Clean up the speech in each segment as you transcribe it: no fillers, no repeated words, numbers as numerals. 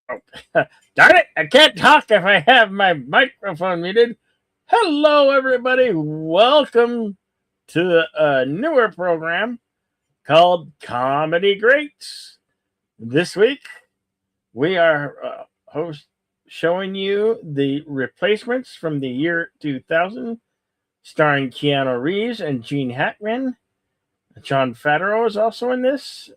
Oh, darn it! I can't talk if I have my microphone muted. Hello, everybody. Welcome to a newer program called Comedy Greats. This week, we are showing you the replacements from the year 2000, starring Keanu Reeves and Gene Hackman. John Favreau is also in this.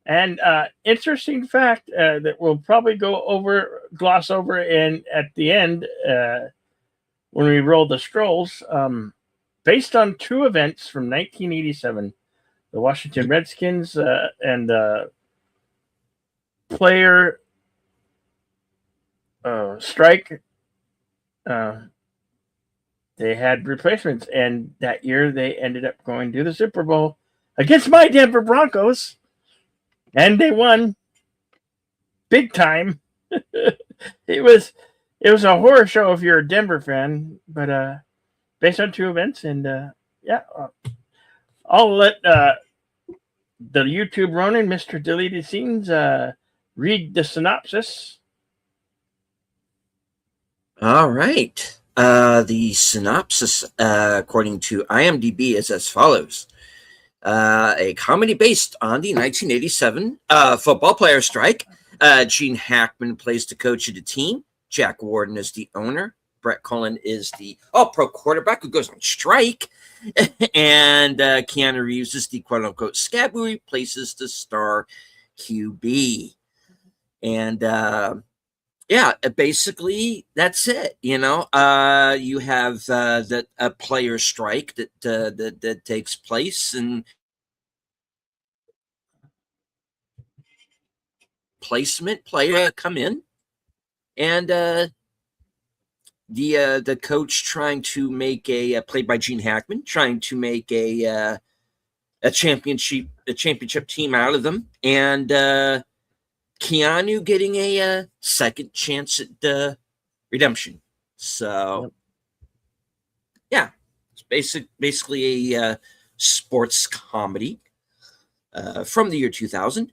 And interesting fact that we'll probably gloss over in at the end when we roll the scrolls. Based on true events from 1987, the Washington Redskins and player strike, they had replacements, and that year they ended up going to the Super Bowl against my Denver Broncos. And they won big time. it was a horror show if you're a Denver fan, but based on true events. And I'll let the YouTube Ronin, Mr. Deleted Scenes, read the synopsis. All right. The synopsis, according to IMDb, is as follows. A comedy based on the 1987 football player strike. Gene Hackman plays the coach of the team. Jack Warden is the owner. Brett Cullen is the all-pro quarterback who goes on strike. And Keanu Reeves is the quote-unquote scab who replaces the star QB. And basically that's it. You have a player strike that takes place, and placement player come in, and the coach trying to make played by Gene Hackman, trying to make a championship team out of them, and Keanu getting a second chance at redemption. So, yeah, it's basically a sports comedy from the year 2000.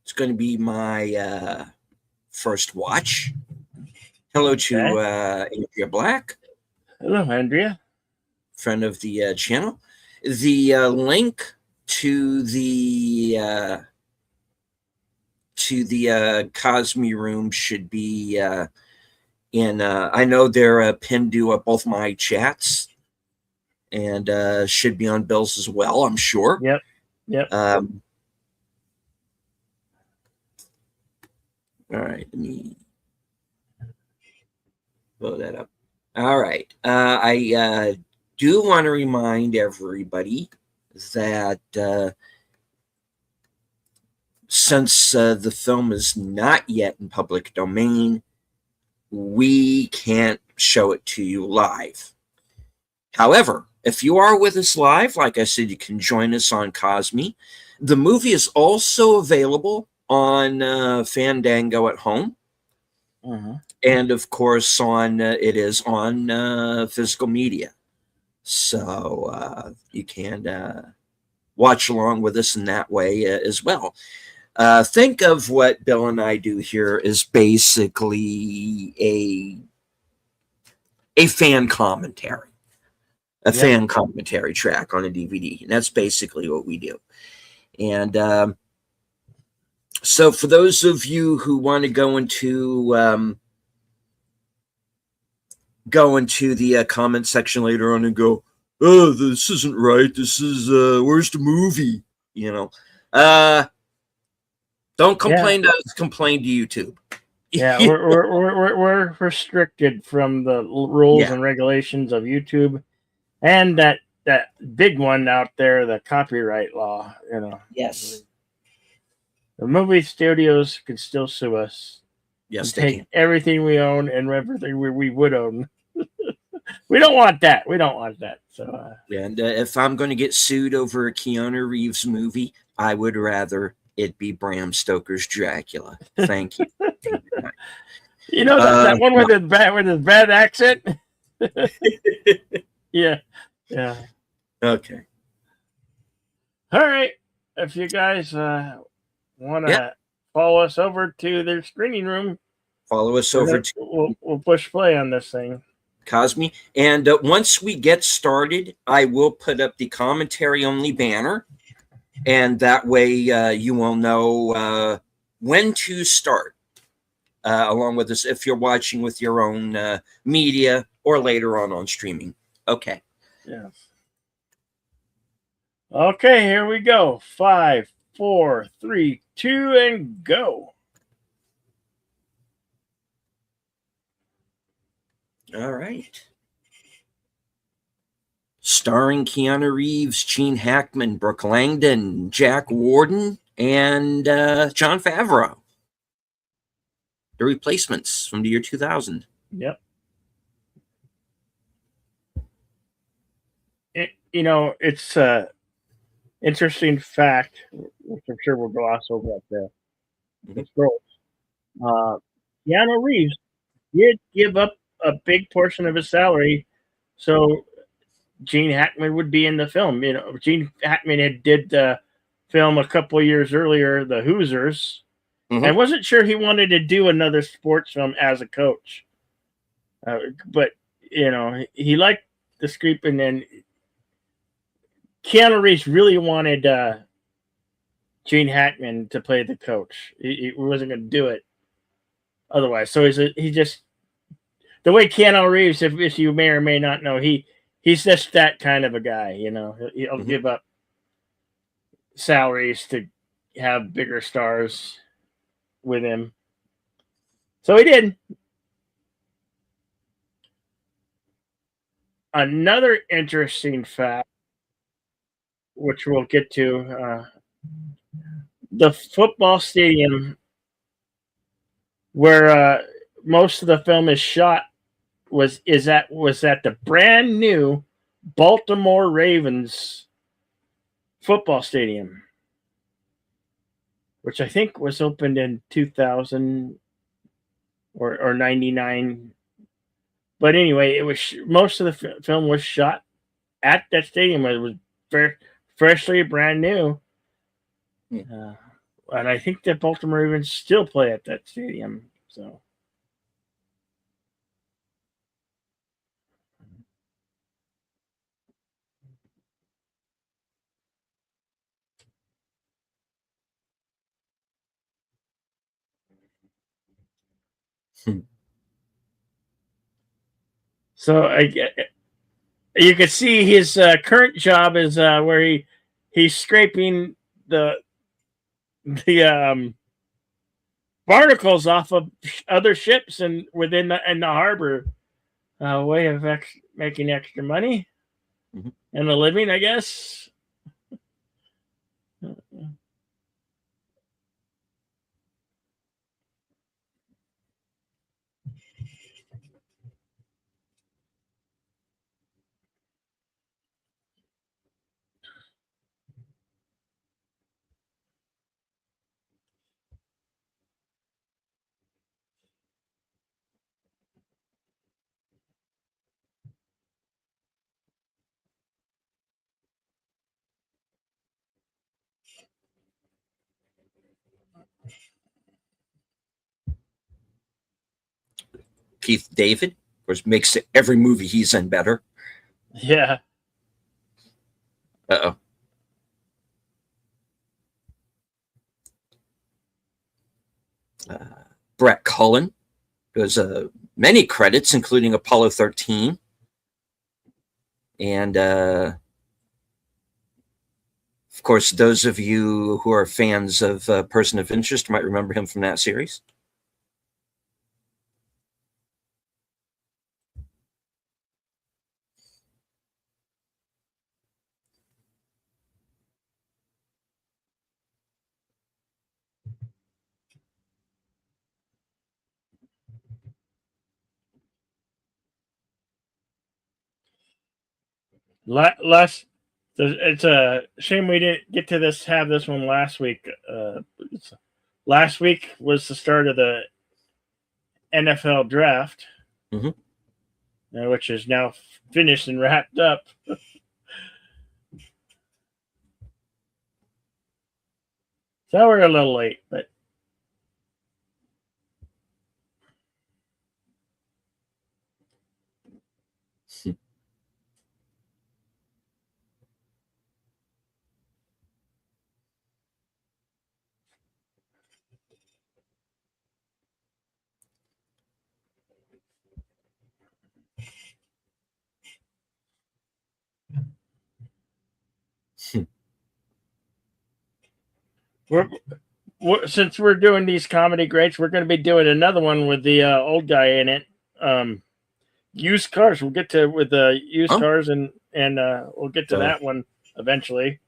It's going to be my first watch. Hello to Andrea Black. Hello, Andrea. Friend of the channel. The link to the Cosme room should be in I know they're pinned to both my chats, and should be on Bill's as well, I'm sure. Yep. All right, let me blow that up. All right, I do want to remind everybody that since the film is not yet in public domain, we can't show it to you live. However, if you are with us live, like I said, you can join us on Cosme. The movie is also available on Fandango at home. Uh-huh. And of course it is on physical media. So you can watch along with us in that way as well. Think of what Bill and I do here as basically a fan commentary. Fan commentary track on a DVD. And that's basically what we do. And so for those of you who want to go into the comment section later on and go, oh, this isn't right. This is where's the movie? Don't complain to us. Complain to YouTube. Yeah, we're restricted from the rules and regulations of YouTube, and that big one out there, the copyright law. Yes. The movie studios can still sue us. Yes, they take everything we own and everything we would own. We don't want that. So, and if I'm going to get sued over a Keanu Reeves movie, I would rather it be Bram Stoker's Dracula. Thank you. You know that one with his bad accent. Yeah. Okay. All right. if you guys want Yeah. to follow us over to their screening room, Follow us over to we'll push play on this thing. Cosme. And once we get started, I will put up the commentary only banner. And that way you will know when to start along with us if you're watching with your own media or later on streaming. Okay. Yes. Okay, here we go. 5, 4, 3, 2, and go. All right. Starring Keanu Reeves, Gene Hackman, Brooke Langdon, Jack Warden, and Jon Favreau. The Replacements from the year 2000. Yep. It's interesting fact, which I'm sure we'll gloss over at the scrolls. Keanu Reeves did give up a big portion of his salary so Gene Hackman would be in the film. Gene Hackman did the film a couple of years earlier, The Hoosiers. I wasn't sure he wanted to do another sports film as a coach. But, he liked the script, and then Keanu Reeves really wanted Gene Hackman to play the coach. He wasn't going to do it otherwise. So he just, the way Keanu Reeves, if you may or may not know, he's just that kind of a guy. He'll give up salaries to have bigger stars with him. So he did. Another interesting fact, which we'll get to, the football stadium where most of the film is shot was at the brand new Baltimore Ravens football stadium, which I think was opened in 2000 or 99. But anyway, it was most of the film was shot at that stadium. It was freshly brand new. And I think that Baltimore Ravens still play at that stadium. So. So you can see his current job is where he's scraping the barnacles off of other ships and within the harbor, way of making extra money and a living, I guess. Keith David, of course, makes every movie he's in better. Yeah. Uh-oh. Brett Cullen does many credits, including Apollo 13. And, of course, those of you who are fans of Person of Interest might remember him from that series. It's a shame we didn't get to have this one last week. Last week was the start of the NFL draft, which is now finished and wrapped up. So we're a little late, but since we're doing these comedy greats, we're going to be doing another one with the old guy in it. Used cars. We'll get to with the used cars, and we'll get to that one eventually.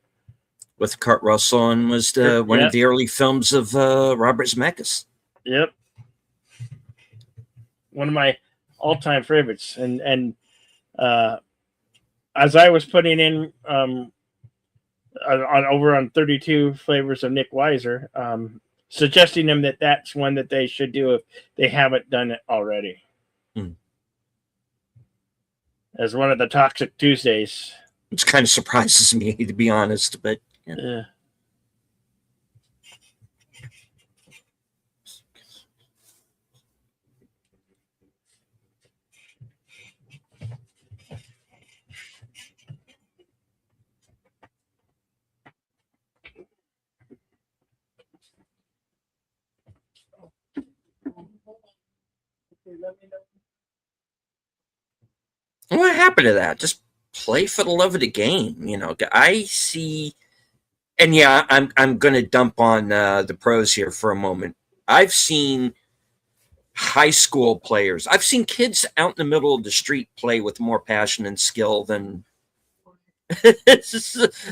With Kurt Russell, and was one of the early films of Robert Zemeckis. Yep, one of my all-time favorites. And as I was putting in over on 32 Flavors of Nick Weiser, suggesting them that that's one that they should do if they haven't done it already. As one of the Toxic Tuesdays. Which kind of surprises me, to be honest, but yeah. What happened to that? Just play for the love of the game. You know, I see, and yeah, I'm going to dump on the pros here for a moment. I've seen high school players. I've seen kids out in the middle of the street play with more passion and skill than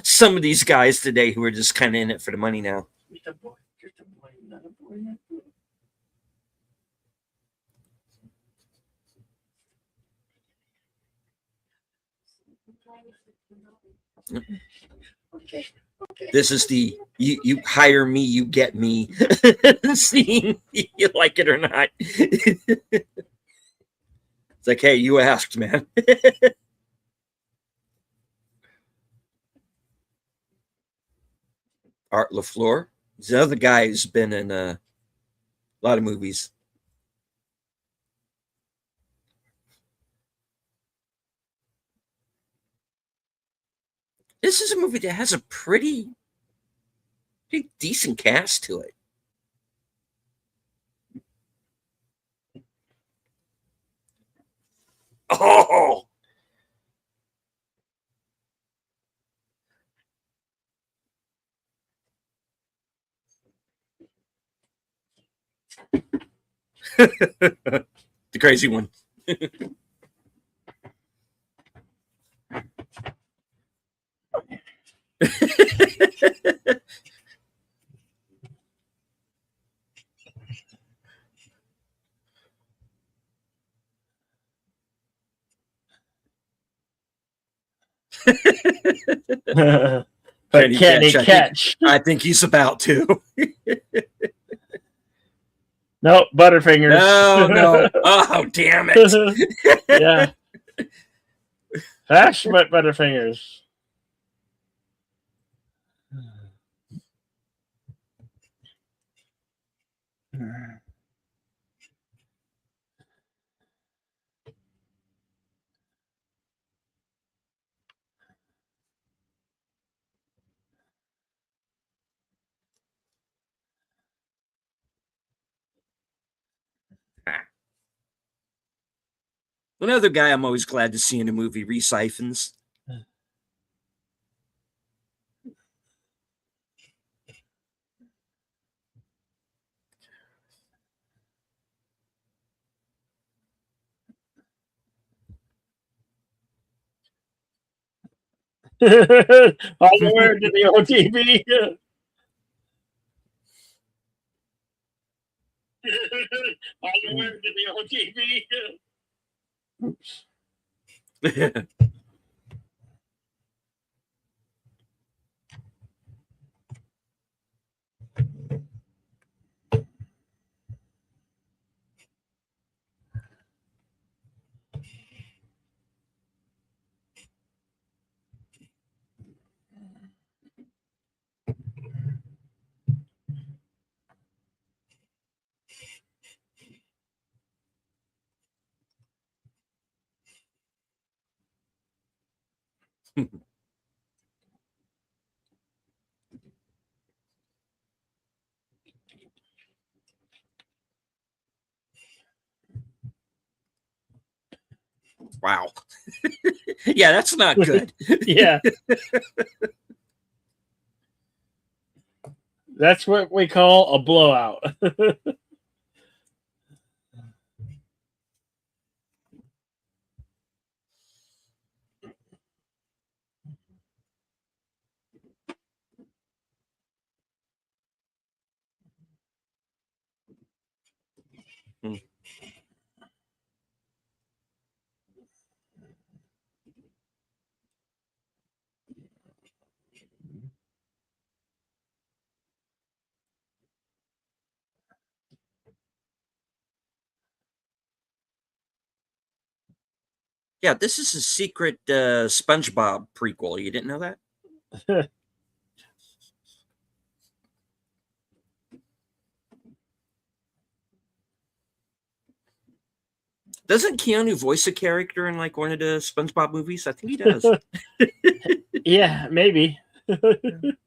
some of these guys today who are just kind of in it for the money now. Okay. This is the you hire me, you get me scene. You like it or not. It's like, hey, you asked, man. Art LaFleur. He's another guy who's been in a lot of movies. This is a movie that has a pretty decent cast to it. Oh! The crazy one. But can he catch? I think he's about to. Nope, Butterfingers. No. Oh, damn it. Yeah. Hash but Butterfingers. Another guy I'm always glad to see in a movie, Reese Ifans. On the word to the OTV. On the word to the OTV. Oops. Wow. Yeah, that's not good. Yeah. That's what we call a blowout. Hmm. Yeah, this is a secret SpongeBob prequel. You didn't know that? Doesn't Keanu voice a character in like one of the SpongeBob movies? I think he does. Yeah, maybe. It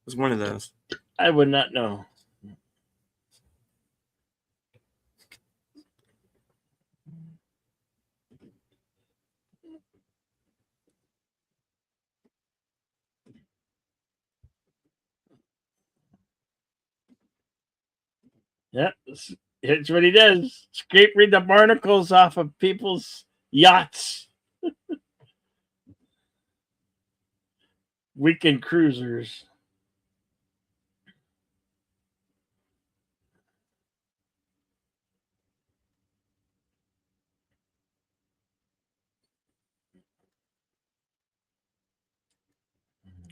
was one of those. I would not know. Yeah, it's what he does. Scraping the barnacles off of people's yachts, weekend cruisers.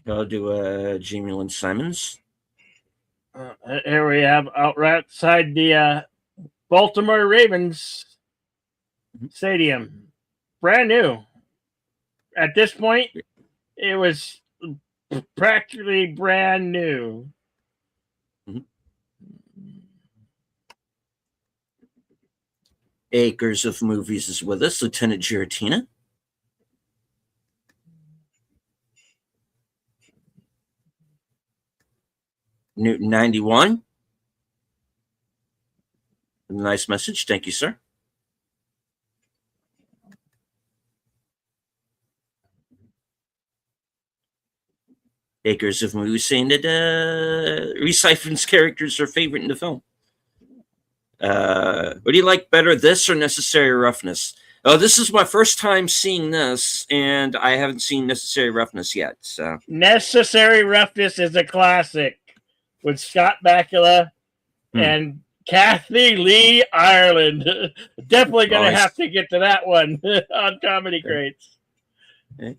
I'll do Jamie Lynn Simons. Here we have out right outside the Baltimore Ravens stadium, brand new. At this point, it was practically brand new. Mhm. Acres of Movies is with us. Lieutenant Giratina. Newton 91. Nice message. Thank you, sir. Acres of Movies saying that Reese Ifans' characters are favorite in the film. What do you like better, this or Necessary Roughness? Oh, this is my first time seeing this, and I haven't seen Necessary Roughness yet. So Necessary Roughness is a classic with Scott Bakula and Kathy Lee Ireland. Definitely going to have to get to that one on Comedy Crates. Okay.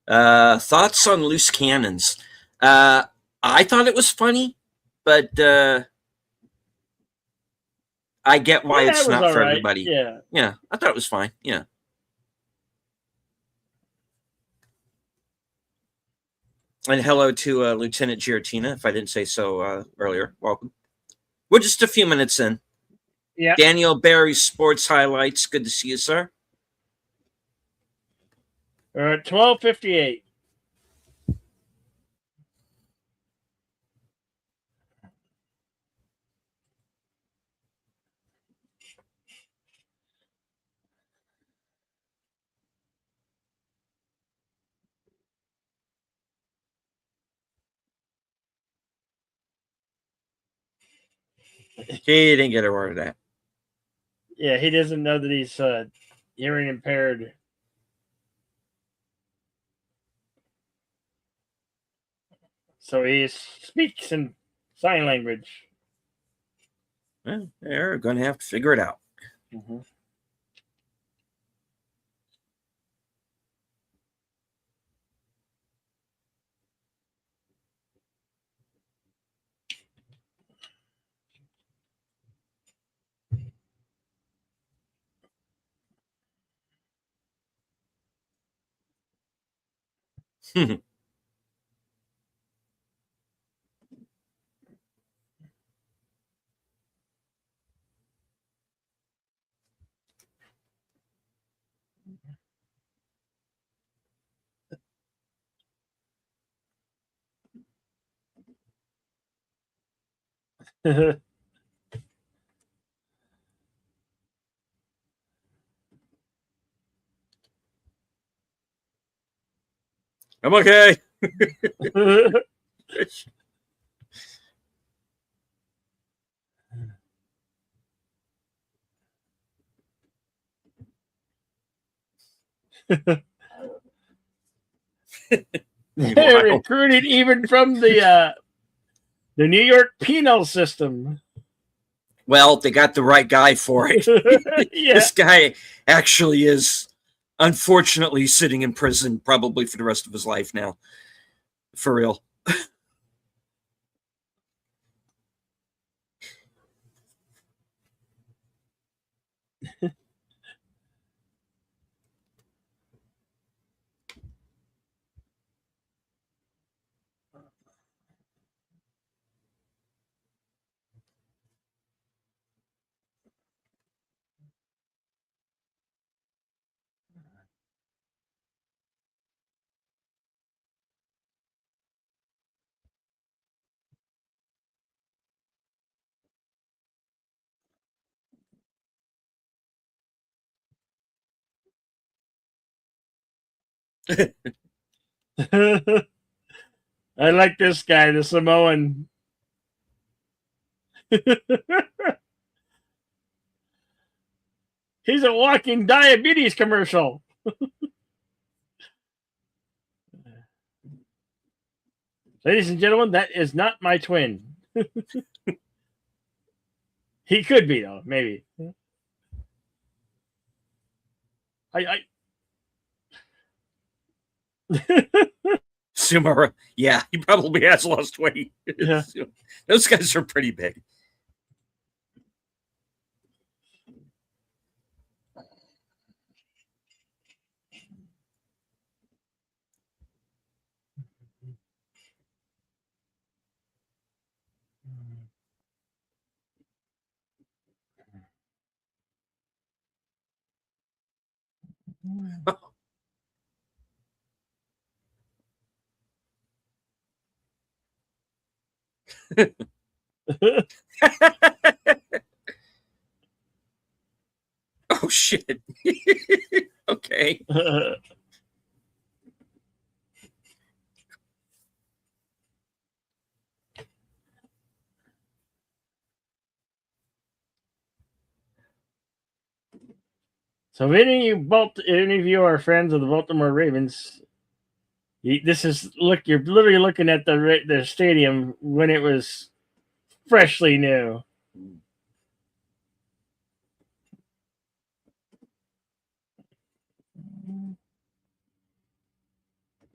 Thoughts on Loose Cannons? I thought it was funny, but I get why Yeah, it's it was not all for right. everybody. Yeah. Yeah, I thought it was fine. Yeah. And hello to Lieutenant Giratina, if I didn't say so earlier. Welcome. We're just a few minutes in. Yeah. Daniel Barry Sports Highlights. Good to see you, sir. We're at 12:58. He didn't get a word of that. Yeah, he doesn't know that he's hearing impaired. So he speaks in sign language. Well, they're going to have to figure it out. Mm-hmm. I'm okay. They're recruited even from the New York penal system. Well, they got the right guy for it. Yeah. This guy actually is, unfortunately, sitting in prison probably for the rest of his life now. For real. I like this guy, the Samoan. He's a walking diabetes commercial. Ladies and gentlemen, that is not my twin. He could be, though, maybe. I Sumara, yeah, he probably has lost weight. Yeah. Those guys are pretty big. Oh, shit. Okay. So, if any of you are friends of the Baltimore Ravens, this is look. You're literally looking at the stadium when it was freshly new.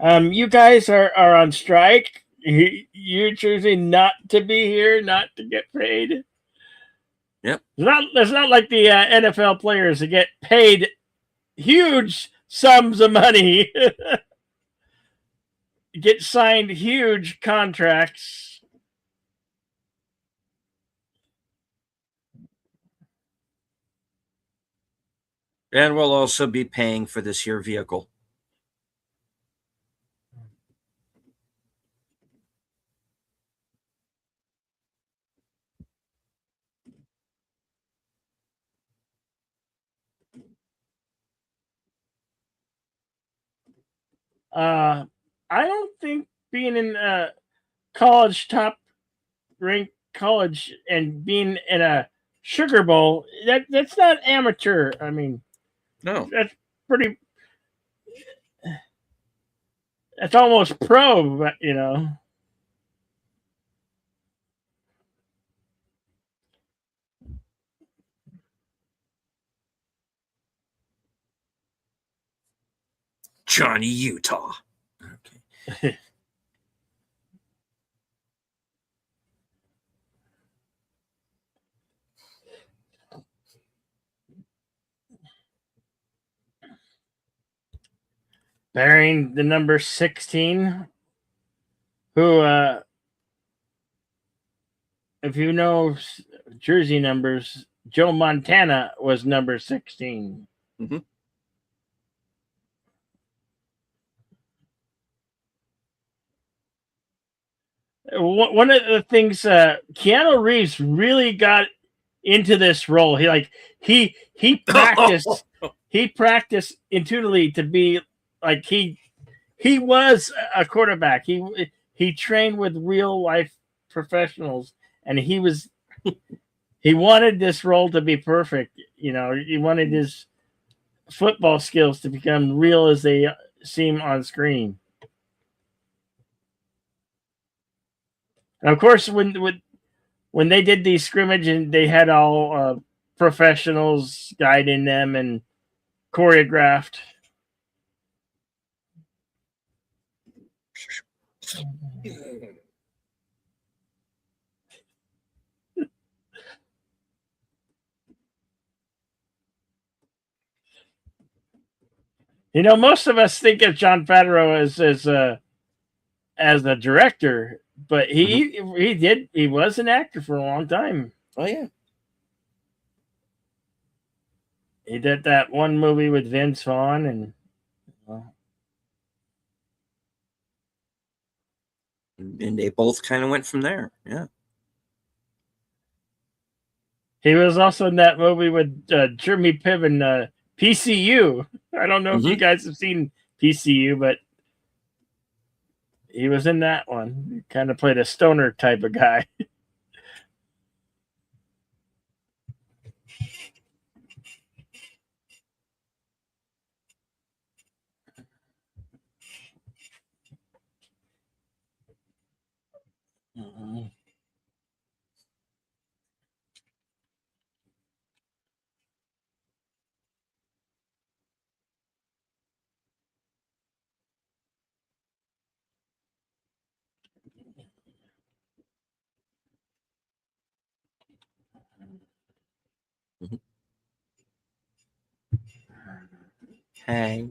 You guys are on strike. You're choosing not to be here, not to get paid. Yep. It's not like the NFL players that get paid huge sums of money, get signed huge contracts. And we'll also be paying for this here vehicle. I don't think being in college, top ranked college, and being in a Sugar Bowl, that's not amateur. I mean, No. that's pretty. That's almost pro, but, you know. Johnny Utah. Okay. Bearing the number 16, who, if you know jersey numbers, Joe Montana was number 16. Mm-hmm. One of the things Keanu Reeves really got into this role. He practiced intuitively to be like he was a quarterback. He trained with real life professionals, and he wanted this role to be perfect. He wanted his football skills to become real as they seem on screen. And of course, when they did these scrimmage and they had all professionals guiding them and choreographed. Most of us think of John Favreau as a director, but he was an actor for a long time. Oh yeah. He did that one movie with Vince Vaughn, And they both kind of went from there. Yeah. he was also in that movie with Jeremy Piven, PCU. I don't know if you guys have seen PCU, but he was in that one. He kind of played a stoner type of guy. Hey.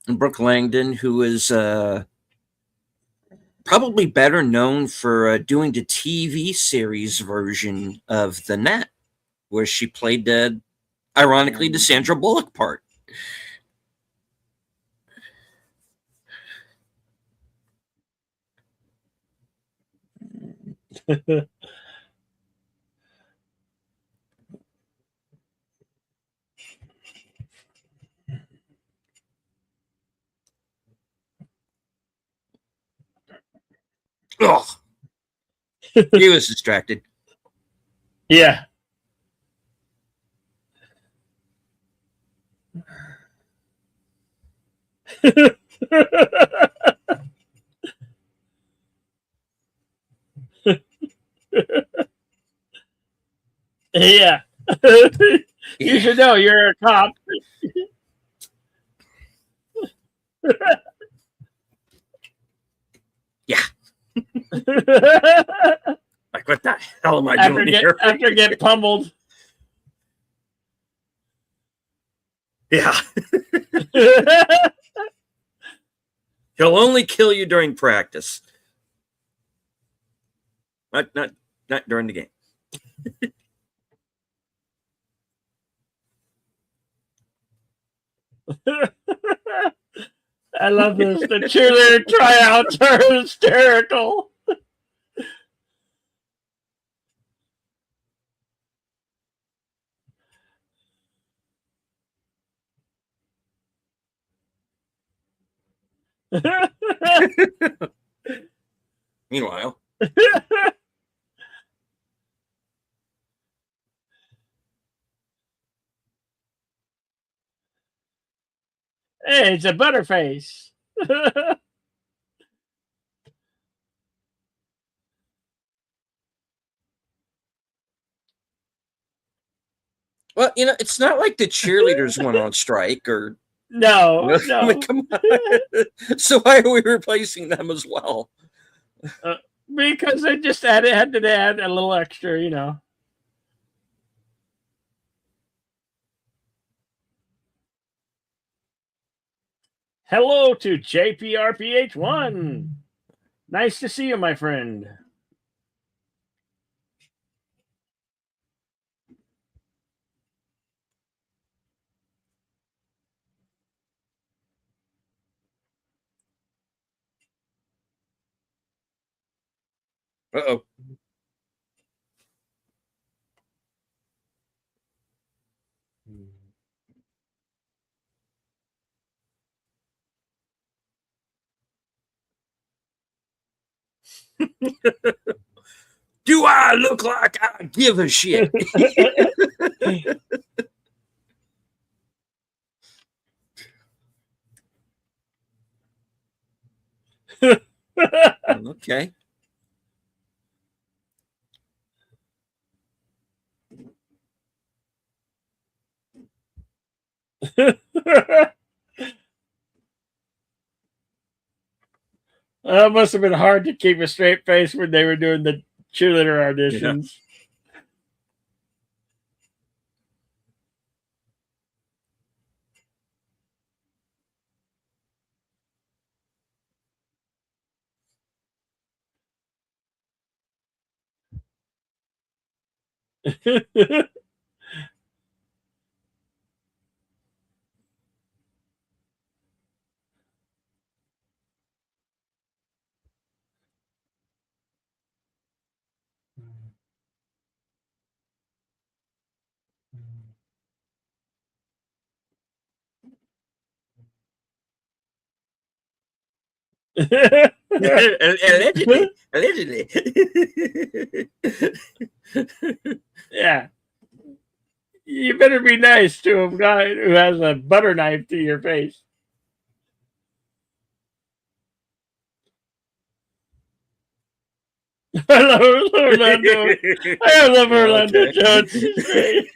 And Brooke Langdon, who is probably better known for doing the TV series version of The Net, where she played, ironically, the Sandra Bullock part. Oh, he was distracted. Yeah. Yeah. You should know you're a cop. Yeah. Like, what the hell am I doing here? After get pummeled. Yeah. He'll only kill you during practice. Not during the game. I love this. The cheerleader tryouts are hysterical. Meanwhile, Hey, it's a butterface. well, it's not like the cheerleaders went on strike or. No, I no. mean, come on. So why are we replacing them as well? Because they just had to add a little extra. Hello to JPRPH1. Nice to see you, my friend. Uh-oh. Do I look like I give a shit? Okay. It must have been hard to keep a straight face when they were doing the cheerleader auditions. Allegedly. Allegedly. Yeah. You better be nice to a guy who has a butter knife to your face. I love Orlando. I love Orlando Okay. Jones. He's great.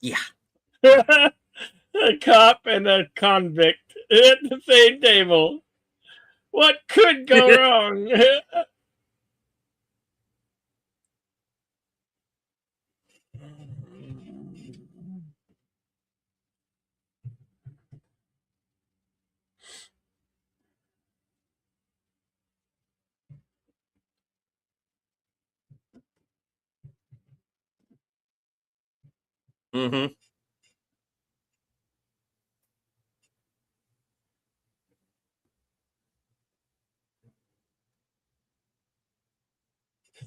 Yeah. A cop and a convict at the same table. What could go wrong? Mm-hmm.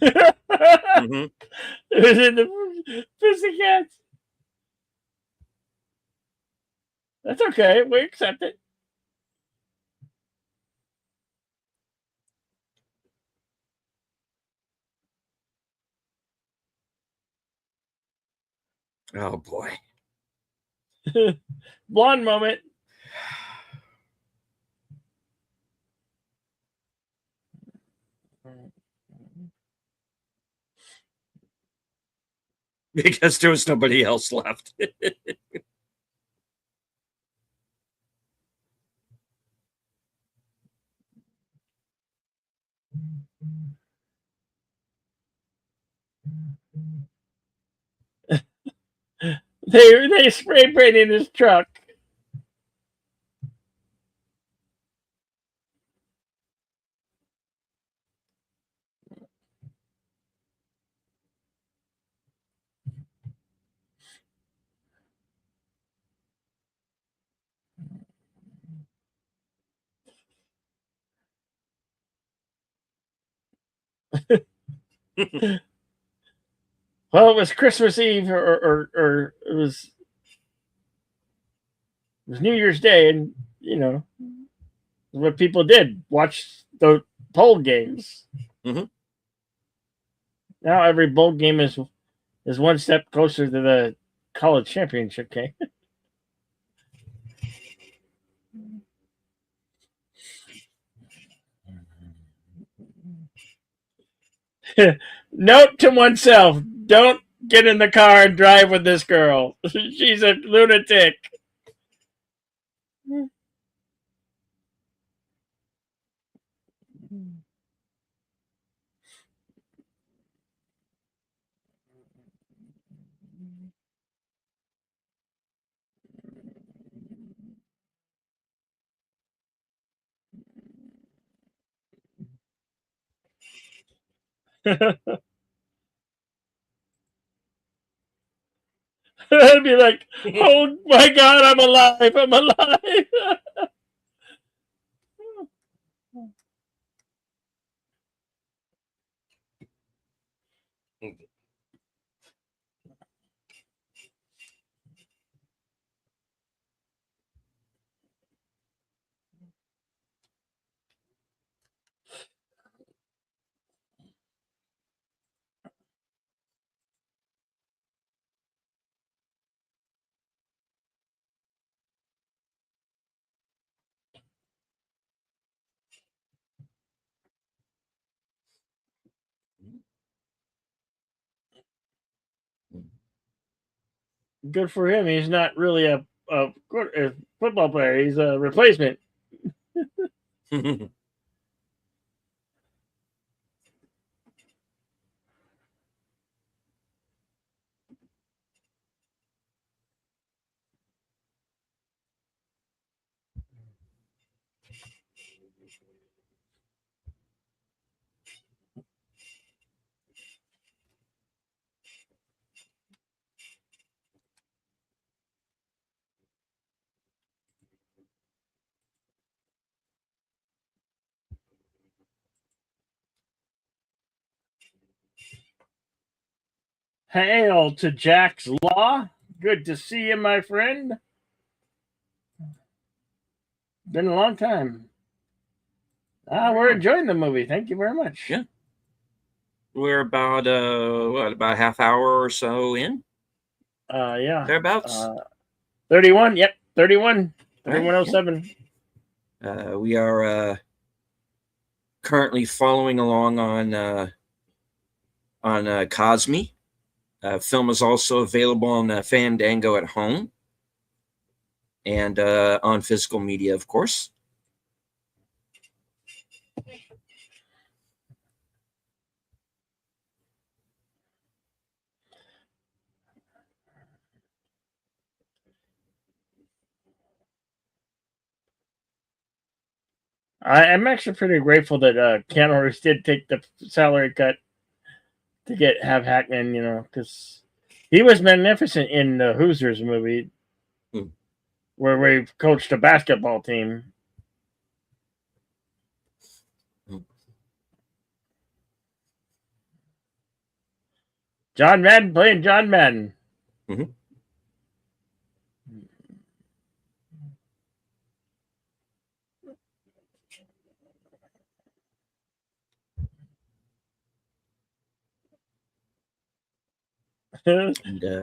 Mm-hmm. It was in the Pussycats. That's okay. We accept it. Oh boy. Blonde moment. Because there was nobody else left. They spray painted his truck. Well, it was Christmas Eve, or it was New Year's Day, and what people did, watch the bowl games. Mm-hmm. Now every bowl game is one step closer to the college championship game. Note to oneself: don't get in the car and drive with this girl. She's a lunatic. I'd be like, oh my God, I'm alive. I'm alive. Good for him. He's not really a football player. He's a replacement. Hail to Jack's Law. Good to see you, my friend. Been a long time. We're enjoying the movie. Thank you very much. Yeah. We're about about a half hour or so in? Yeah. Thereabouts. 31. Yep, 31. Right, 3107. We are currently following along on Cosme. Film is also available on Fandango at home and on physical media, of course. I'm actually pretty grateful that Keanu Reeves did take the salary cut to have Hackman, because he was magnificent in the Hoosiers movie, where we coached a basketball team. John Madden playing John Madden. Mm-hmm.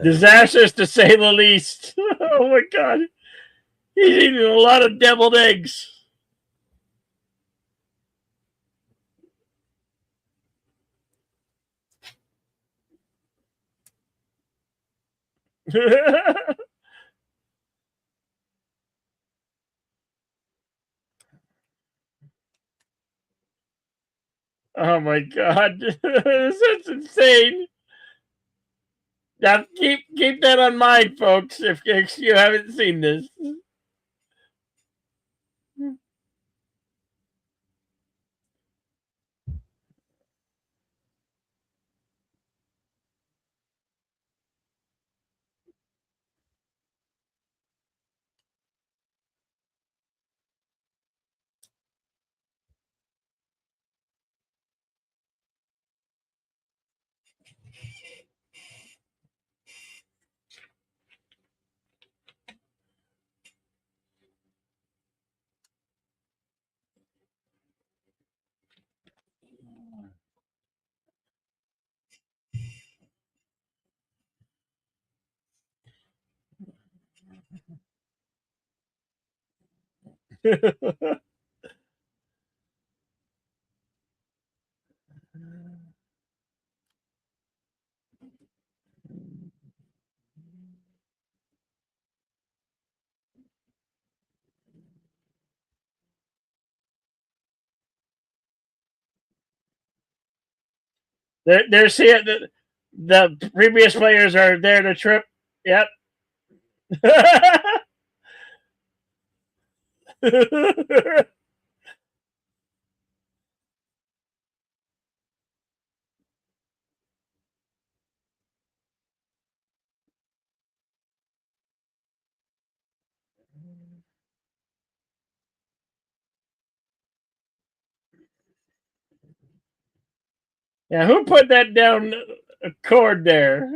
Disastrous to say the least. Oh my God. He's eating a lot of deviled eggs. Oh my God. That's insane. Now keep that on mind, folks, if you haven't seen this. They're seeing the previous players are there to trip. Yep. Yeah, who put that down a cord there?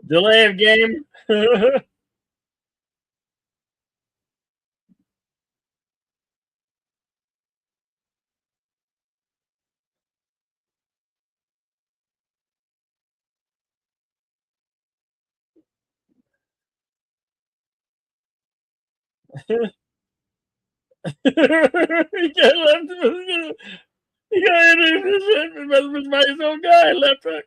Delay of game. He got left. He got introduced by his own guy. Left hook.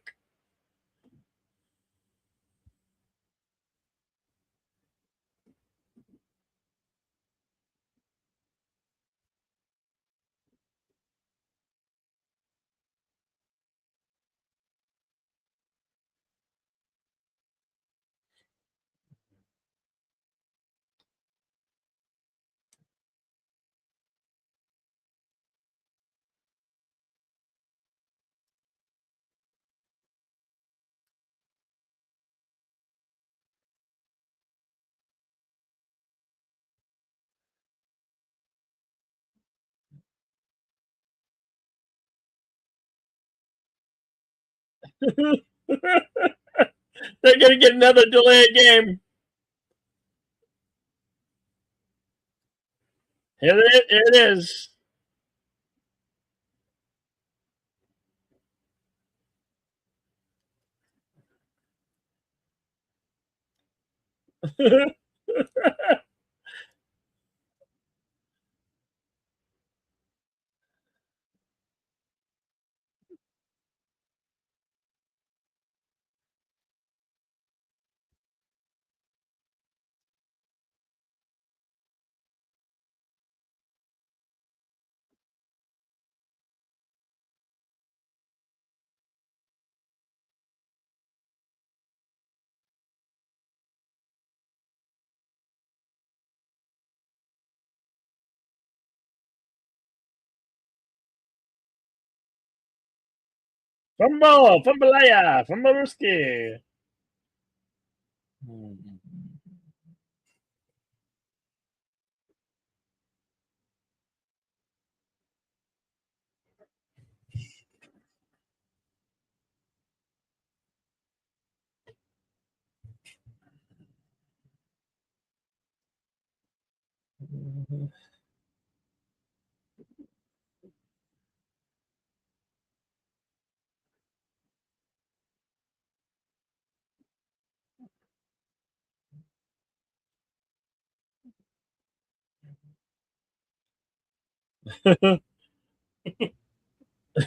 They're gonna get another delayed game. Here it is. Fumble, Fumbalaya, Fumbleruski.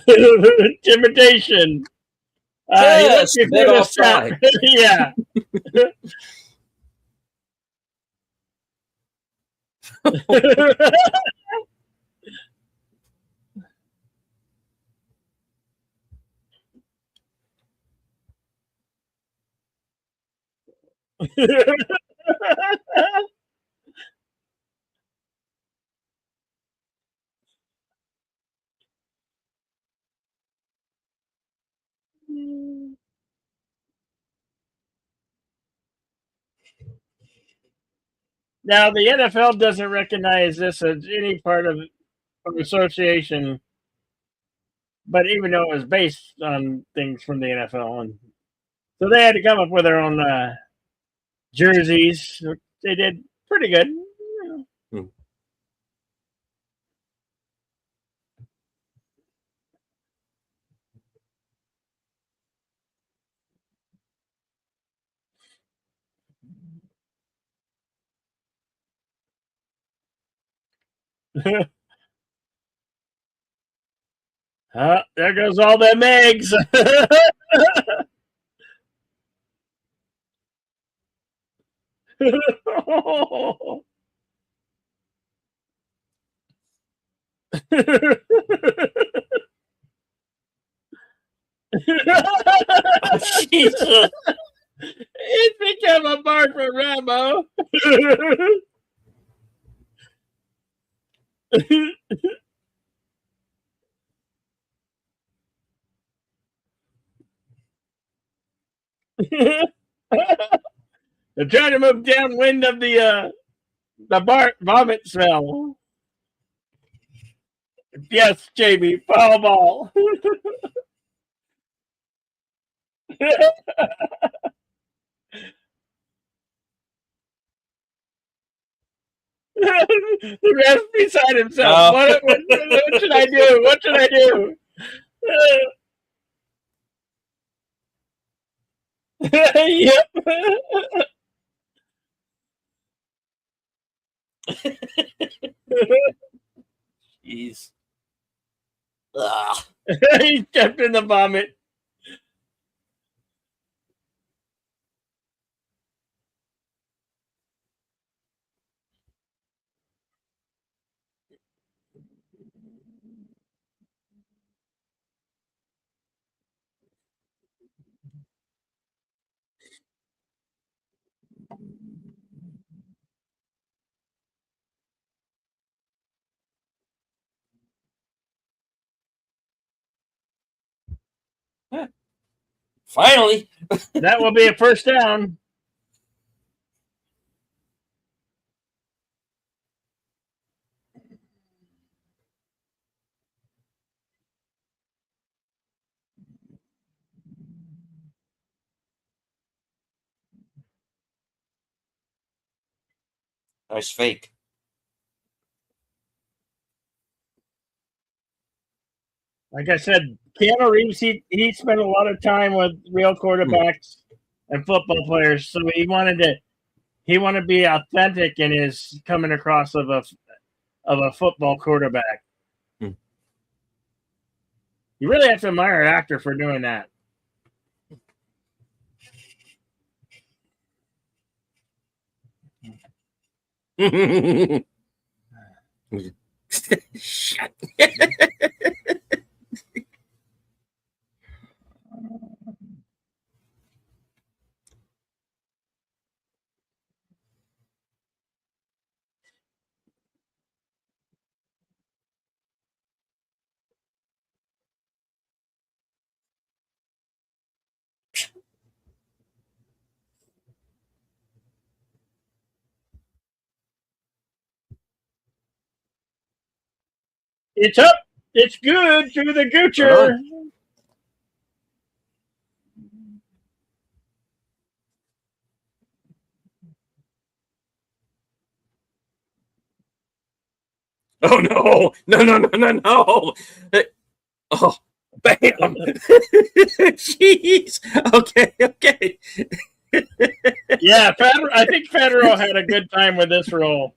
Intimidation. He looked Just a before bit the step. offside. Yeah. Now the NFL doesn't recognize this as any part of association, but even though it was based on things from the NFL, and so they had to come up with their own jerseys. They did pretty good. Hmm. There goes all them eggs. Oh, Jesus. It's become a bar for Rambo. They're trying to move downwind of the vomit smell. Yes, Jamie, foul ball. The rest beside himself. Oh. What should I do? What should I do? Yep. Jeez. Ugh. He stepped in the vomit. Finally. That will be a first down. Nice fake. Like I said, Keanu Reeves, he spent a lot of time with real quarterbacks and football players, so he wanted to be authentic in his coming across of a football quarterback. Hmm. You really have to admire an actor for doing that. Shut. It's up. It's good through the Goocher. Oh no! No! Oh, bam! Jeez. Okay. Yeah, I think Federer had a good time with this role.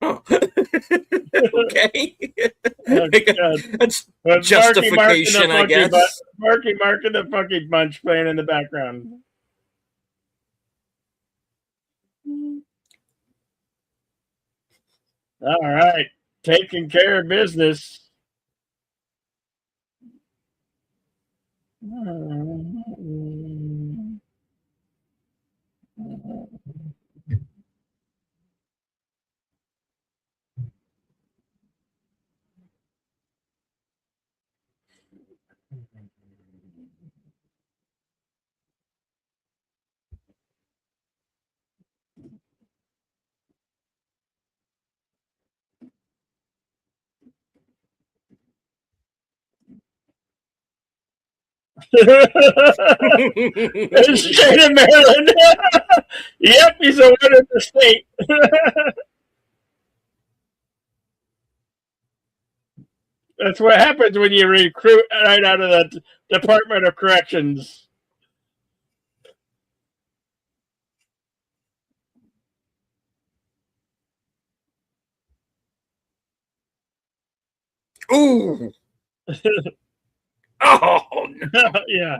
Oh. Okay. That's But justification, I guess. Marky Mark and the Funky Bunch playing in the background. All right, taking care of business. State of Maryland. Yep, he's a winner of the state. That's what happens when you recruit right out of the Department of Corrections. Ooh. Oh no. Yeah.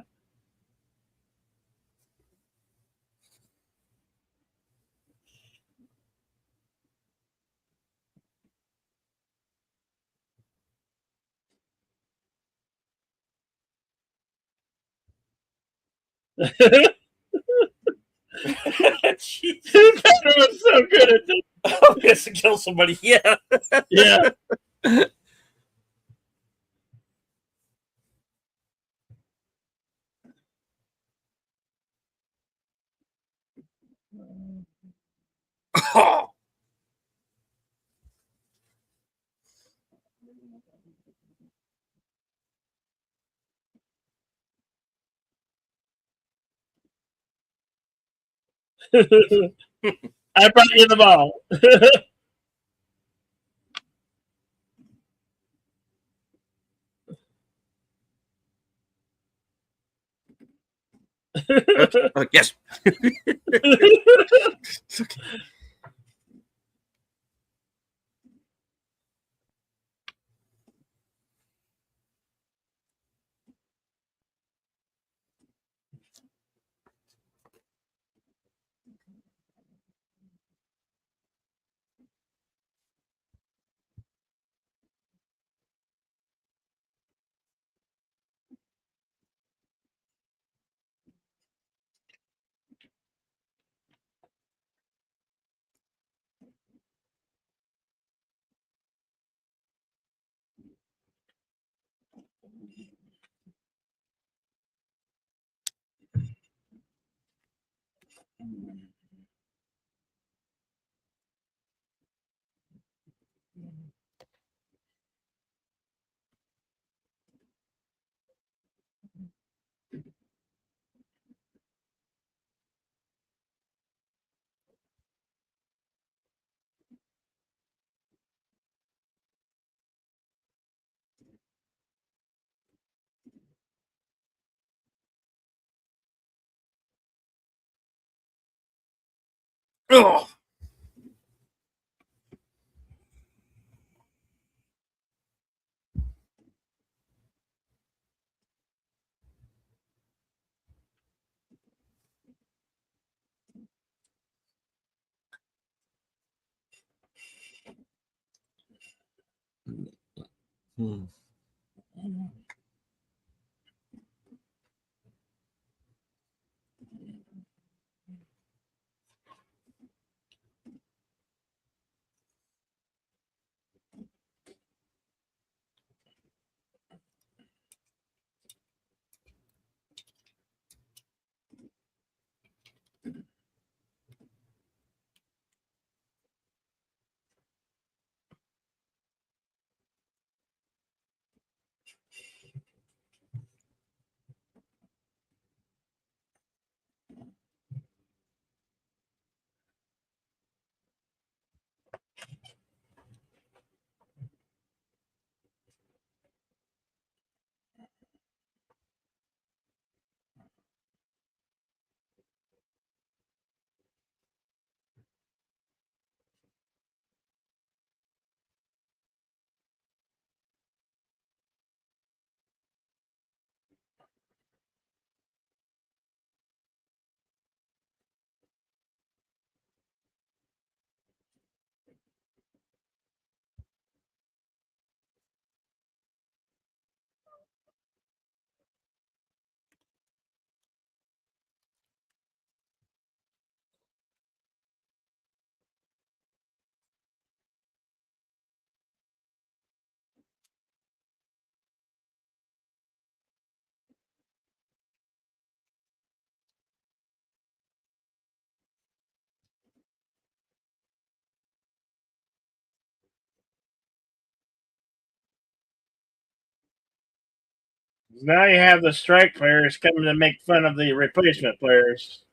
Jesus. That was so good at this. Oh, he has to kill somebody. Yeah. Yeah. Oh. I brought you the ball. Yes. Oh. Hmm. Now you have the strike players coming to make fun of the replacement players.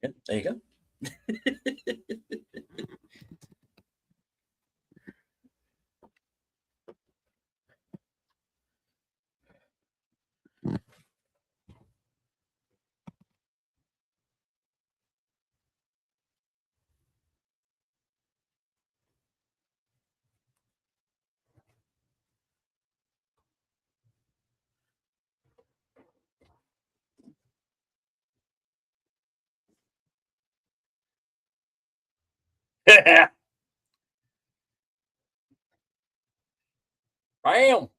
Yep, there you go. Bam.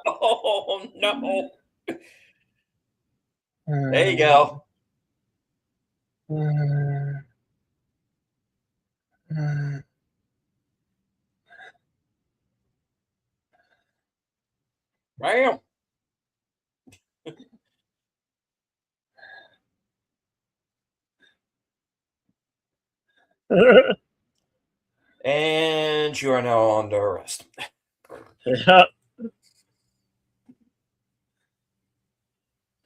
Oh no! There you go. Bam. And you are now under arrest. Yep.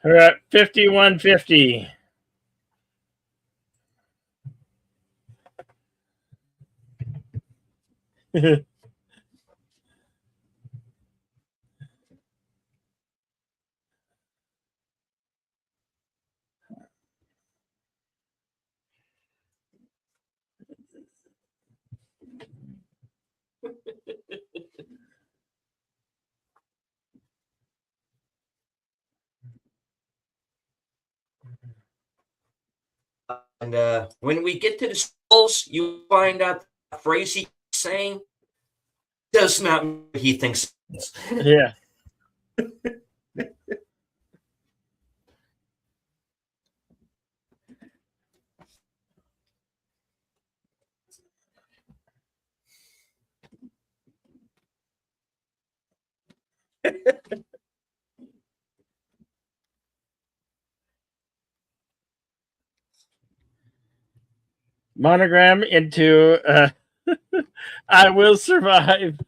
We're at 5150. And when we get to the schools, you find out the phrase he's saying does not mean what he thinks. Yeah. Monogram into I will survive.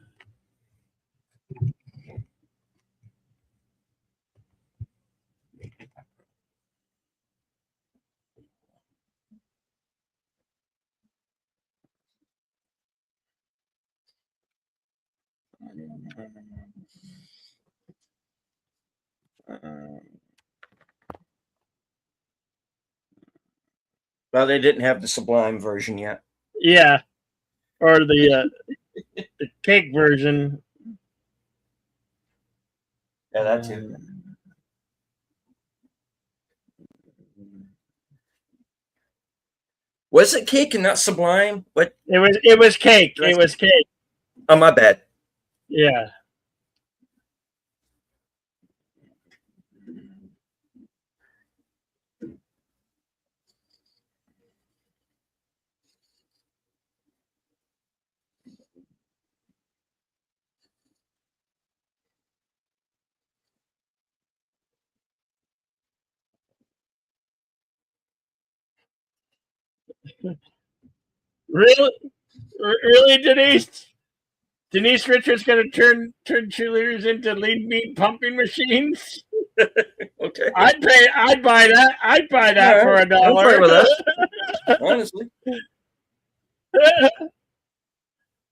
Well, they didn't have the Sublime version yet. Yeah. Or the cake version. Yeah, that too. Was it cake and not Sublime? What? It was cake. It was cake. Oh, my bad. Yeah. Really? Really, Denise? Denise Richards going to turn cheerleaders into lean meat pumping machines? Okay. I'd buy that. I'd buy that for $1. I'm fine with that. Honestly.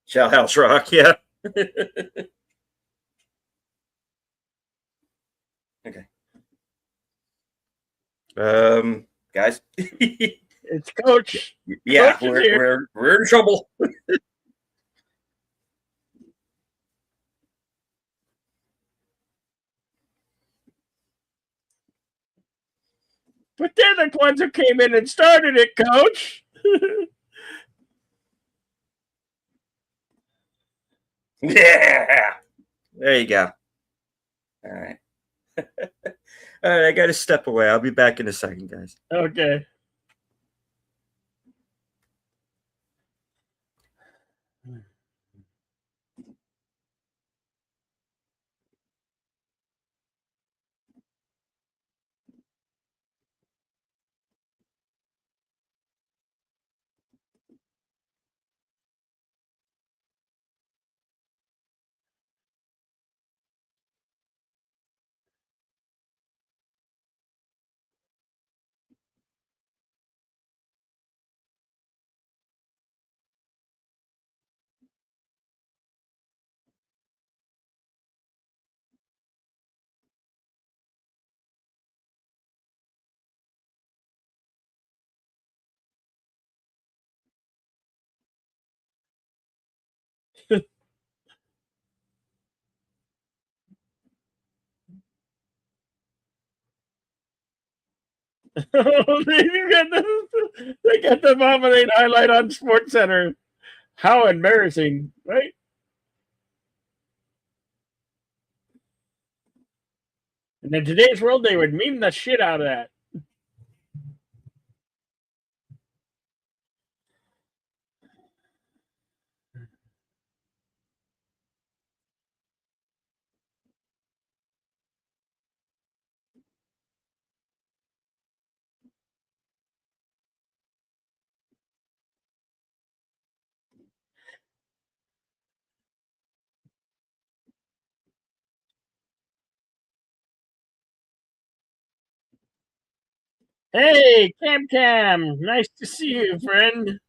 Shall House Rock, yeah. Okay. Guys. It's Coach. Yeah, Coach is here. we're in trouble. But they're the ones who came in and started it, Coach. Yeah. There you go. All right. All right, I got to step away. I'll be back in a second, guys. Okay. They got the Vomiting highlight on Sports Center. How embarrassing, right? And in today's world, they would meme the shit out of that. Hey, Cam Cam, nice to see you, friend.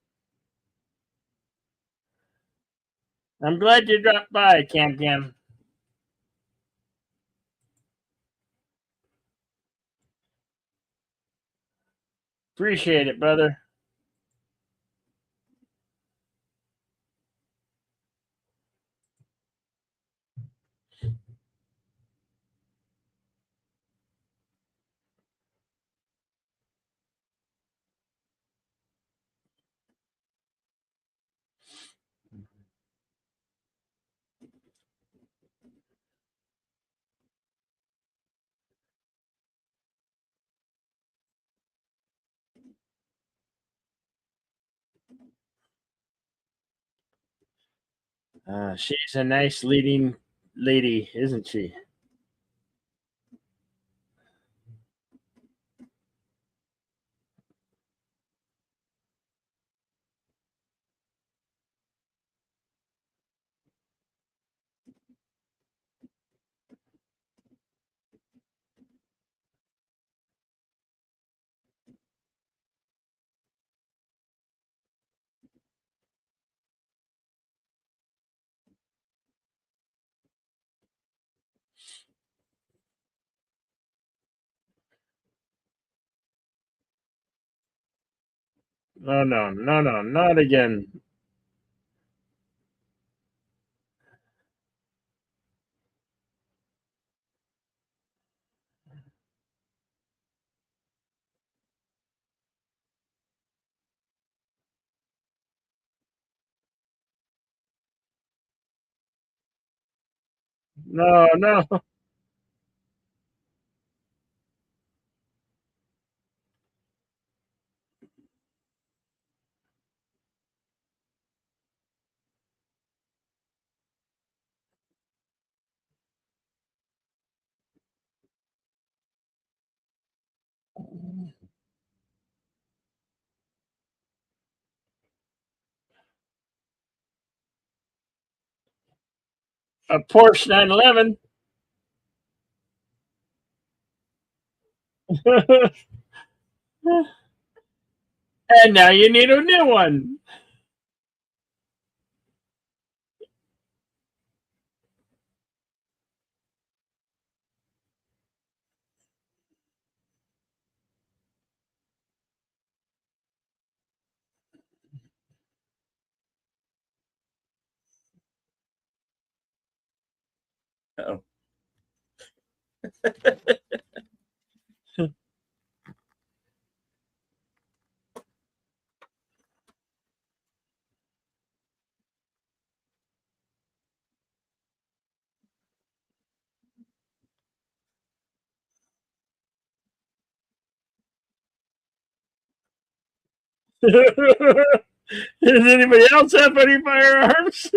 I'm glad you dropped by, Cam Cam. Appreciate it, brother. She's a nice leading lady, isn't she? No, no, no, no, not again. No, no. A Porsche 911. And now you need a new one. Oh. Does anybody else have any firearms?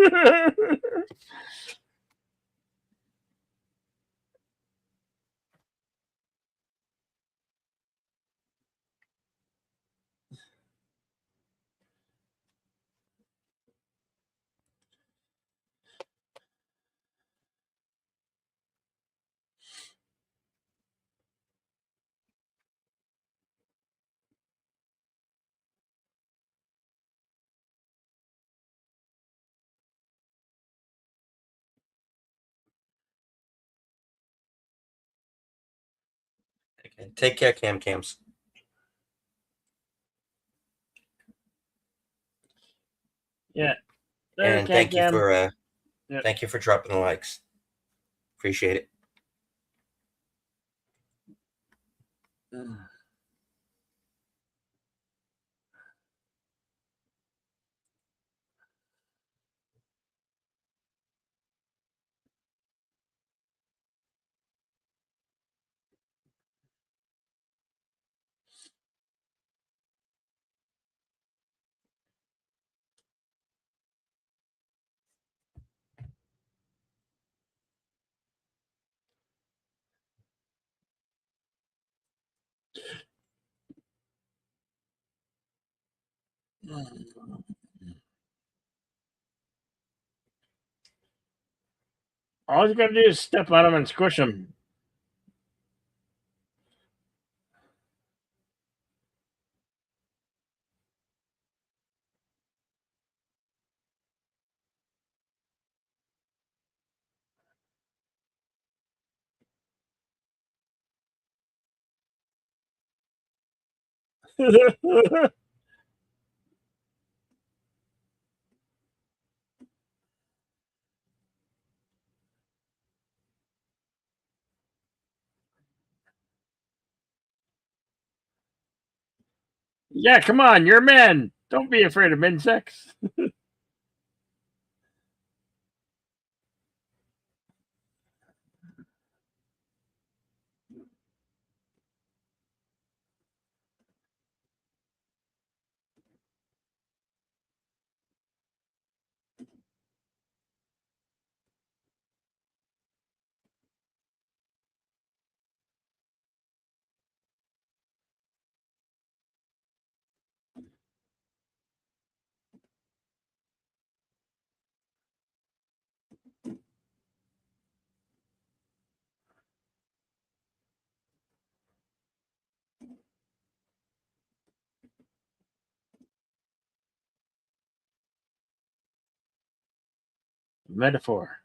Okay. Take care, Cams. Yeah. And thank you for dropping the likes. Appreciate it. All you gotta do is step on them and squish them. Yeah, come on, you're men. Don't be afraid of insects. Metaphor.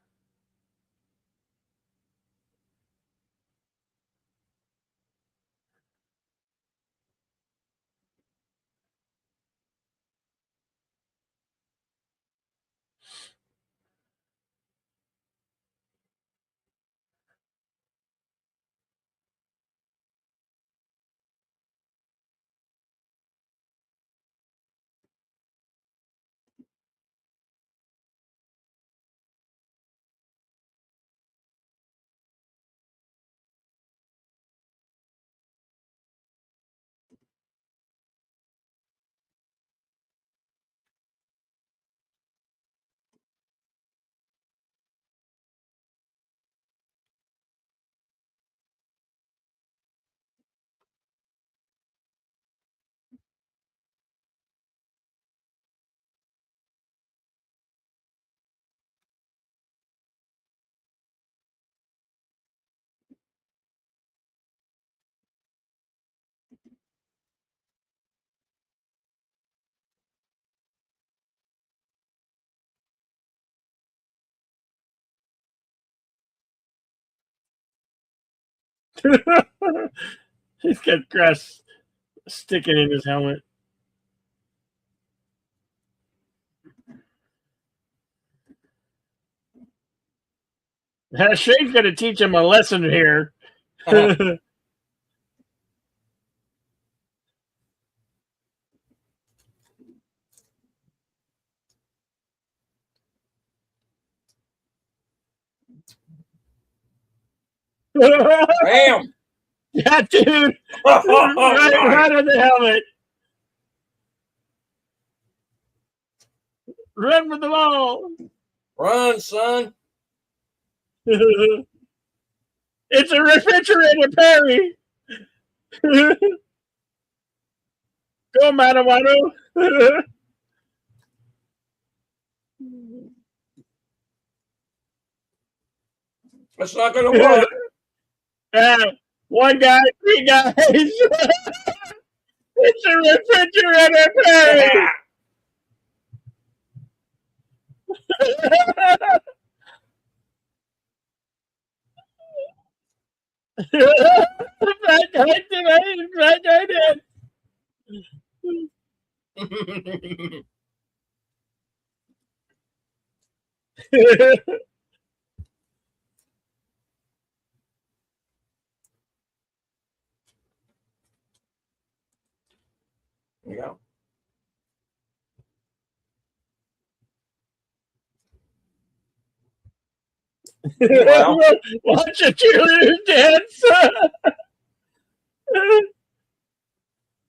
He's got grass sticking in his helmet. Shane's going to teach him a lesson here. Bam! Yeah, dude. Right on the helmet. Run with the ball. Run, son. It's a refrigerator, Perry. Go, Manawato. That's not going to work. One guy, three guys. It's a refrigerator, Perry. Right in. Yeah. Well, watch a cheerleader dance.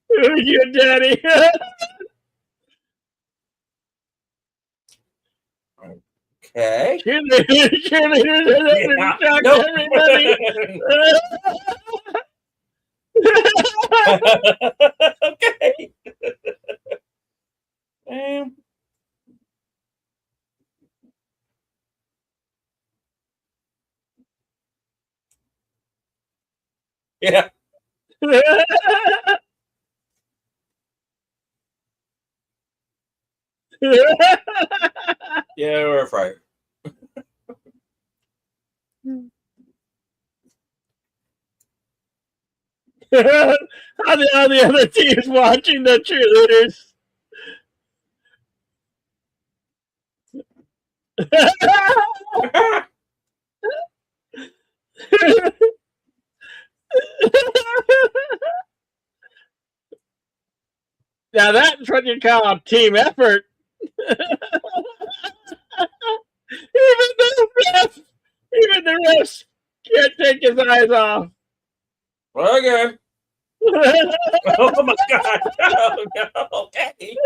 Your daddy. okay. Cheerleaders Yeah. shock Nope. everybody. Okay. Yeah. Yeah, we're a fryer. How the other team's watching the cheerleaders. Now that's what you call a team effort. Even the refs can't take his eyes off. Okay. Oh my God. Oh, no. Okay.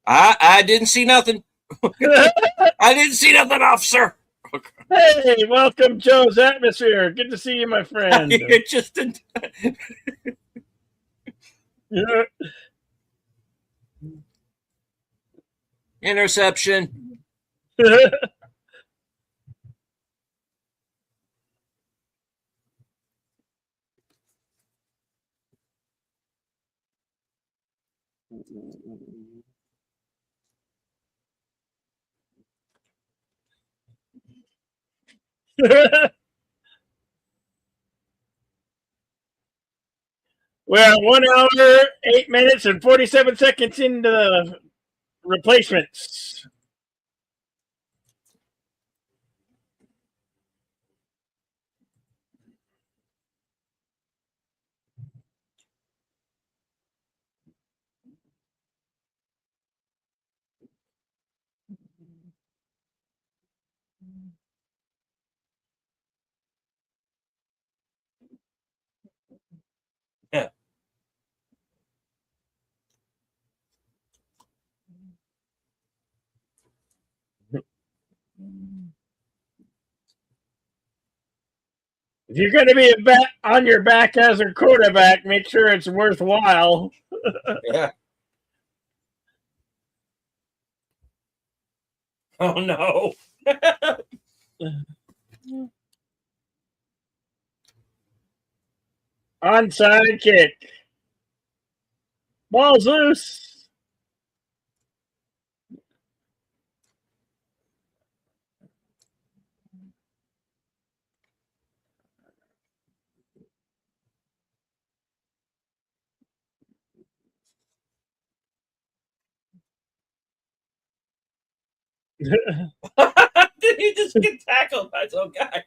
I didn't see nothing. I didn't see nothing, officer. Hey, welcome, Joe's Atmosphere. Good to see you, my friend. It just interception. We're 1 hour, 8 minutes, and 47 seconds into the replacements. Yeah. If you're going to be on your back as a quarterback, make sure it's worthwhile. Yeah. Oh no. Onside kick. Ball's loose. Did he just get tackled by some guy?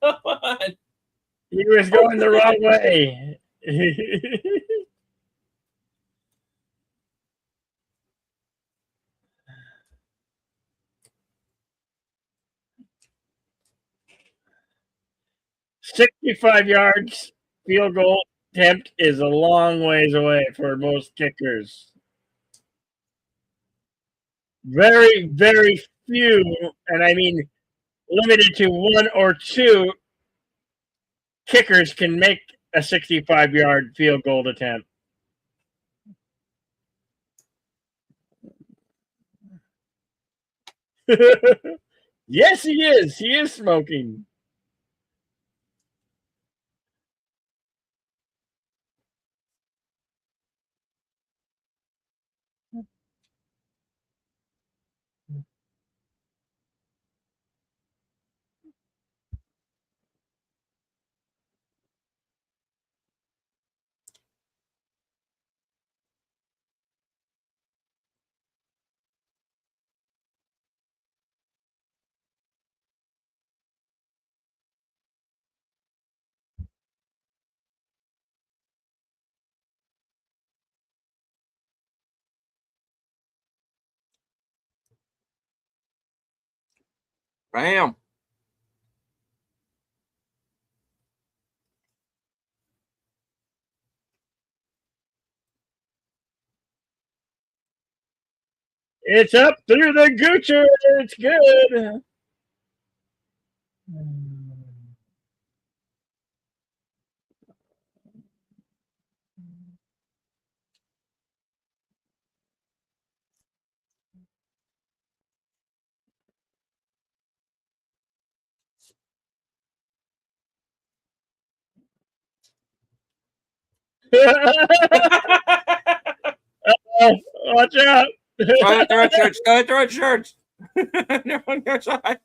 Come on. He was going the wrong way. 65 yards field goal attempt is a long ways away for most kickers. Very, very few, and I mean limited to one or two kickers can make a 65-yard field goal attempt. Yes, he is. He is smoking. Bam. It's up through the Goocher. It's good. Watch out. Go throw it, church. Go throw it, church. No one goes on.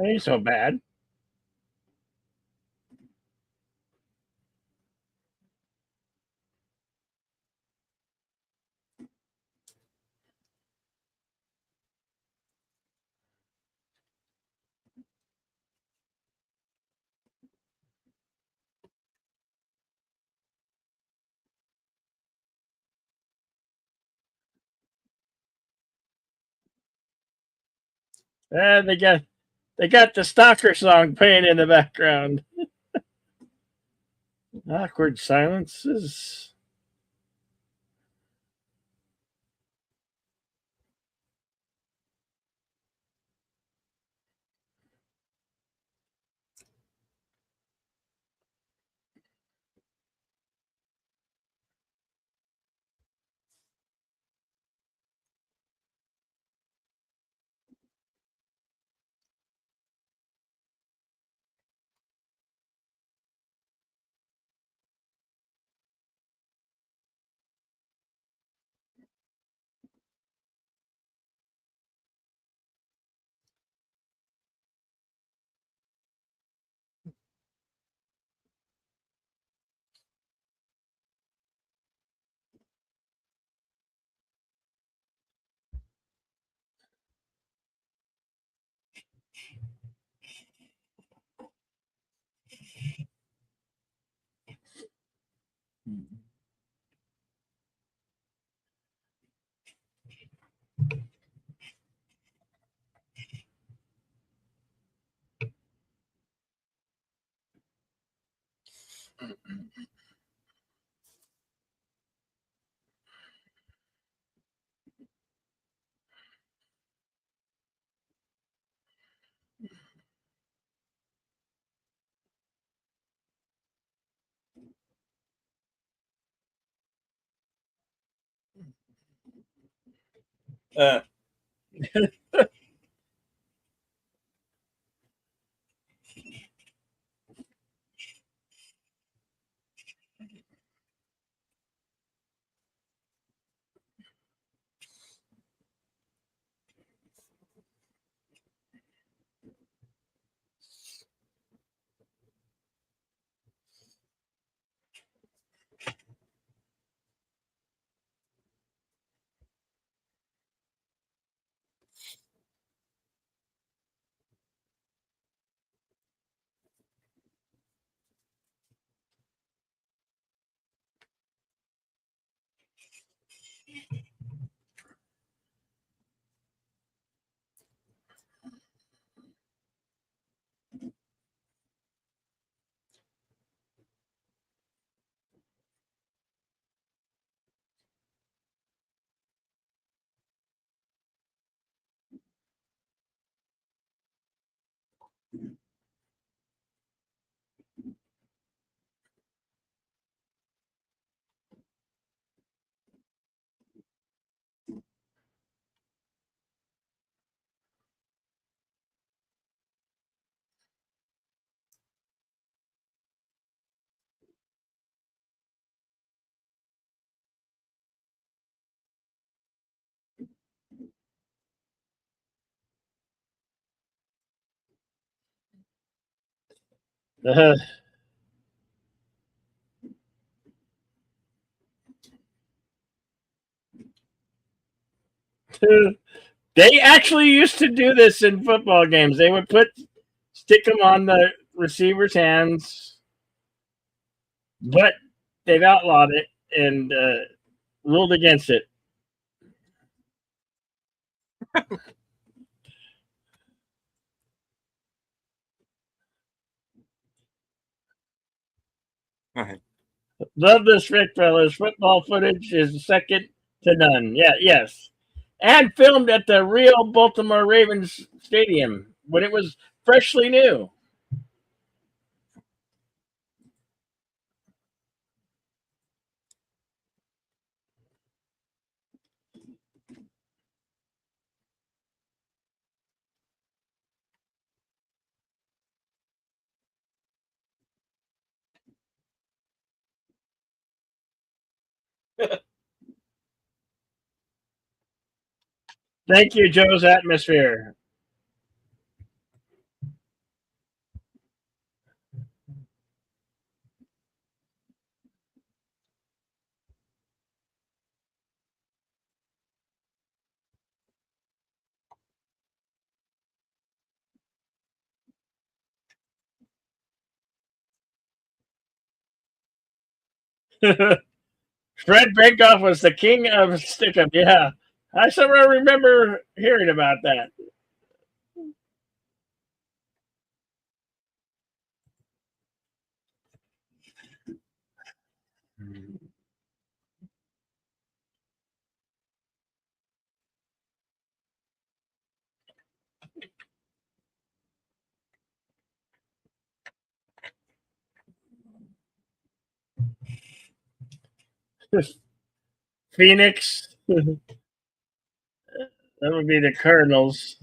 Ain't so bad. They got the stalker song playing in the background. Awkward silences. Uh, uh, they actually used to do this in football games. They would stick them on the receiver's hands, but they've outlawed it and ruled against it. All right. Love this, Rick fellas. Football footage is second to none. Yeah, yes. And filmed at the real Baltimore Ravens stadium when it was freshly new. Thank you, Joe's Atmosphere. Fred Benkoff was the king of Stickum. Yeah, I somewhere remember hearing about that. Phoenix. That would be the Cardinals.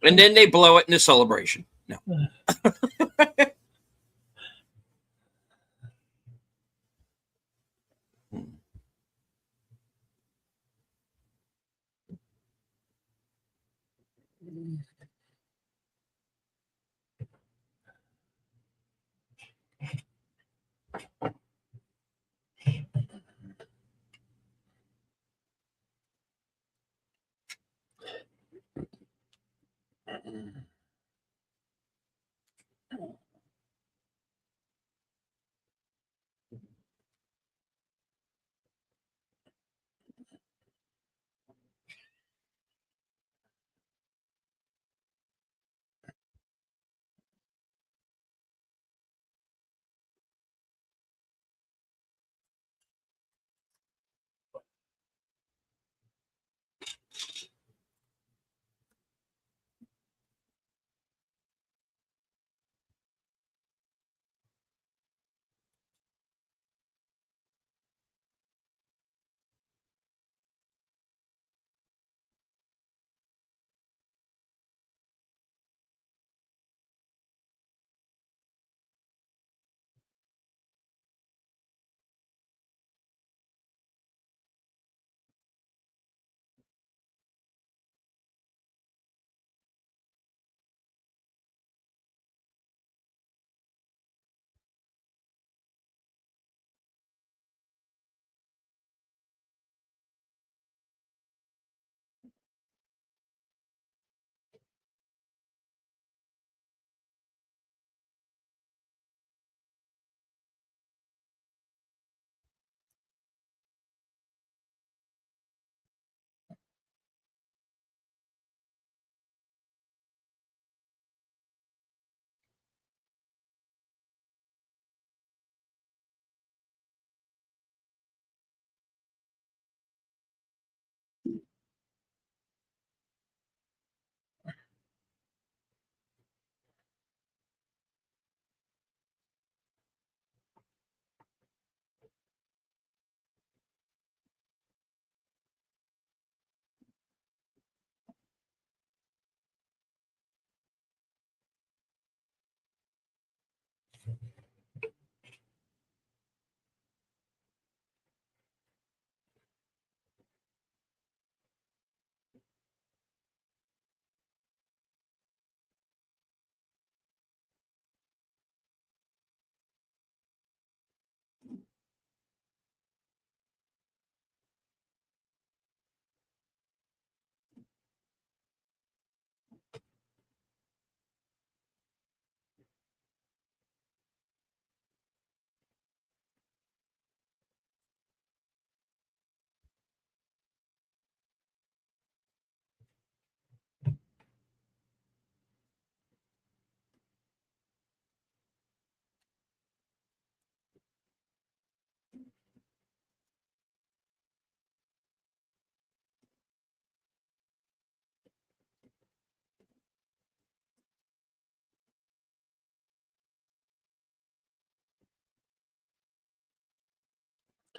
And then they blow it in a celebration. No.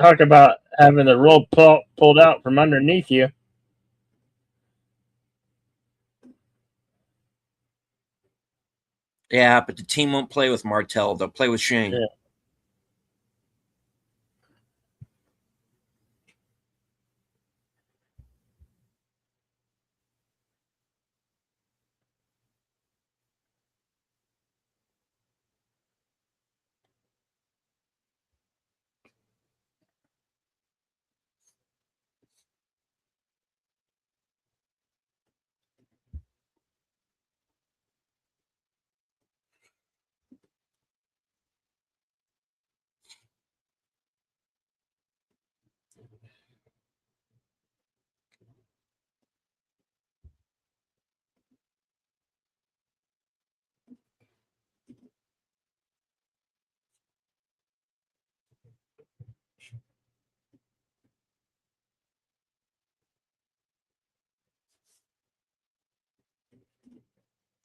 Talk about having the rope pulled out from underneath you. Yeah, but the team won't play with Martel. They'll play with Shane. Yeah.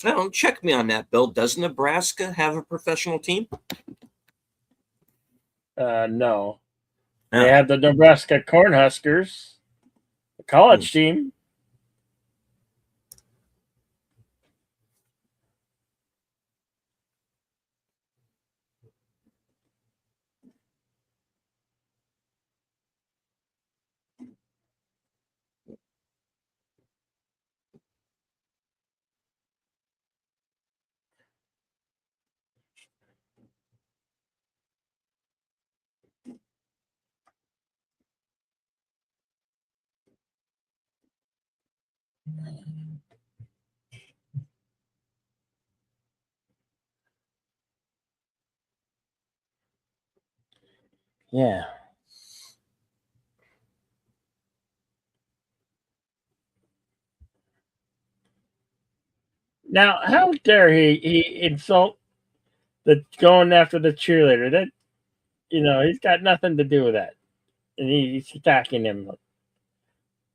No, check me on that, Bill. Does Nebraska have a professional team? No. They No. have the Nebraska Cornhuskers, the college team. Yeah. Now, how dare he insult the going after the cheerleader? That he's got nothing to do with that, and he's attacking him.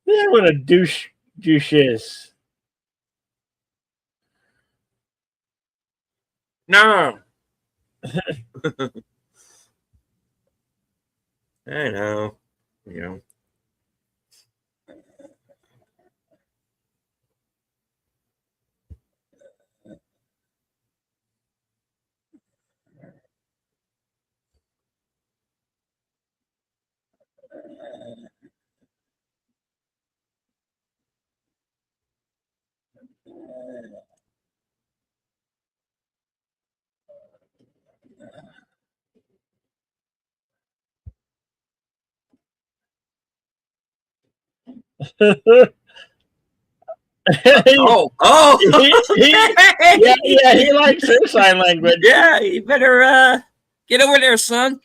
Yeah, what a douche is. No, I know. You know. he, Oh, oh. yeah, he likes her sign language. Yeah, you better get over there, son.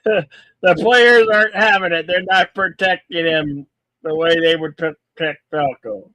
The players aren't having it. They're not protecting him the way they would protect Falco.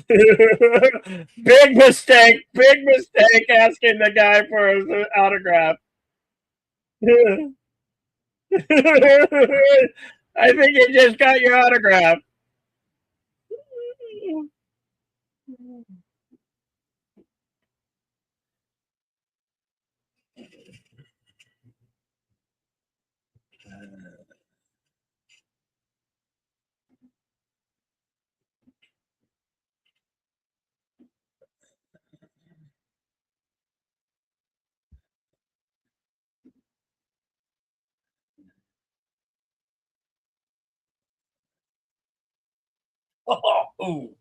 Big mistake asking the guy for his autograph. I think you just got your autograph. Oh.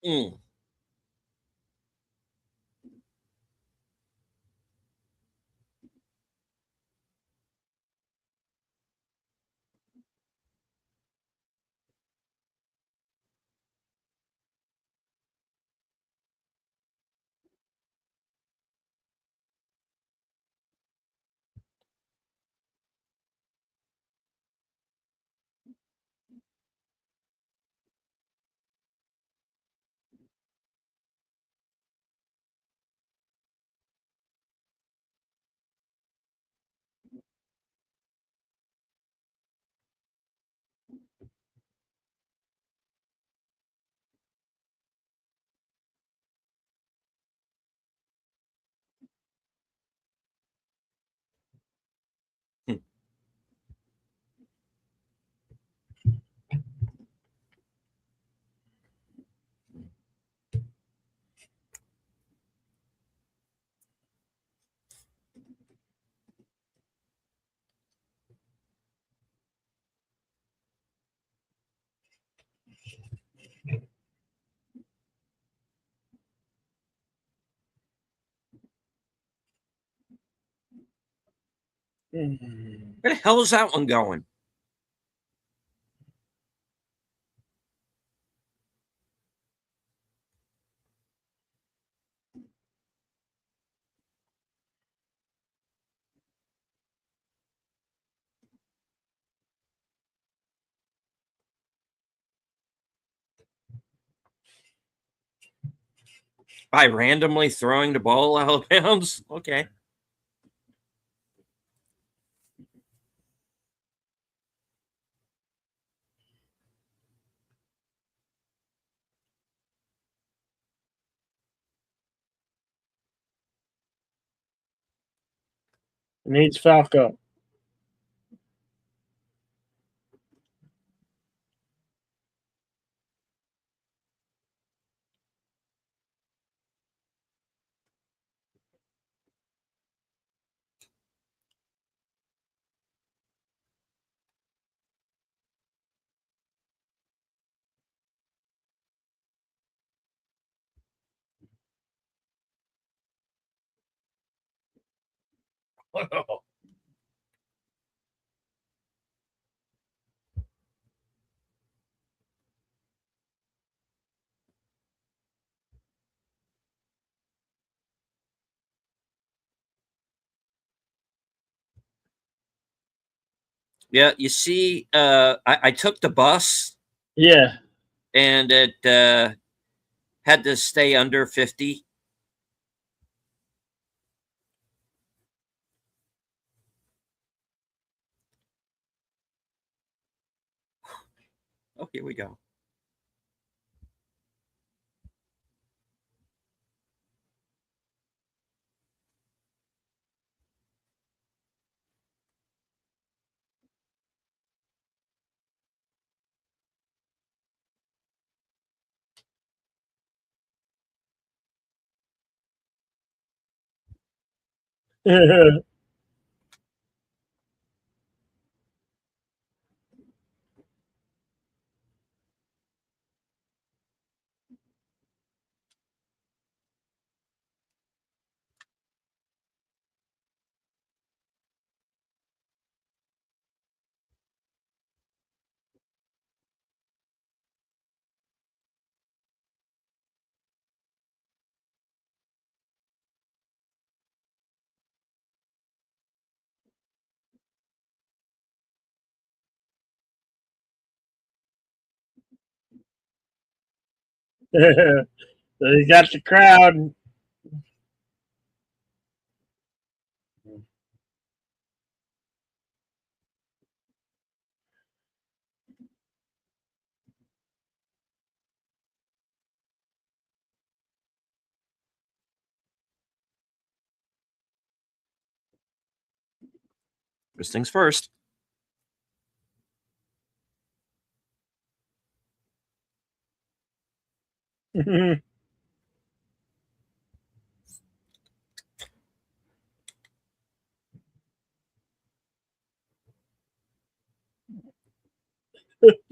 Mm. Where the hell is that one going? By randomly throwing the ball out of bounds? Okay. Needs Falco. Yeah, you see, I took the bus Yeah. and it had to stay under 50. Oh, here we go. So he got the crowd. First things first.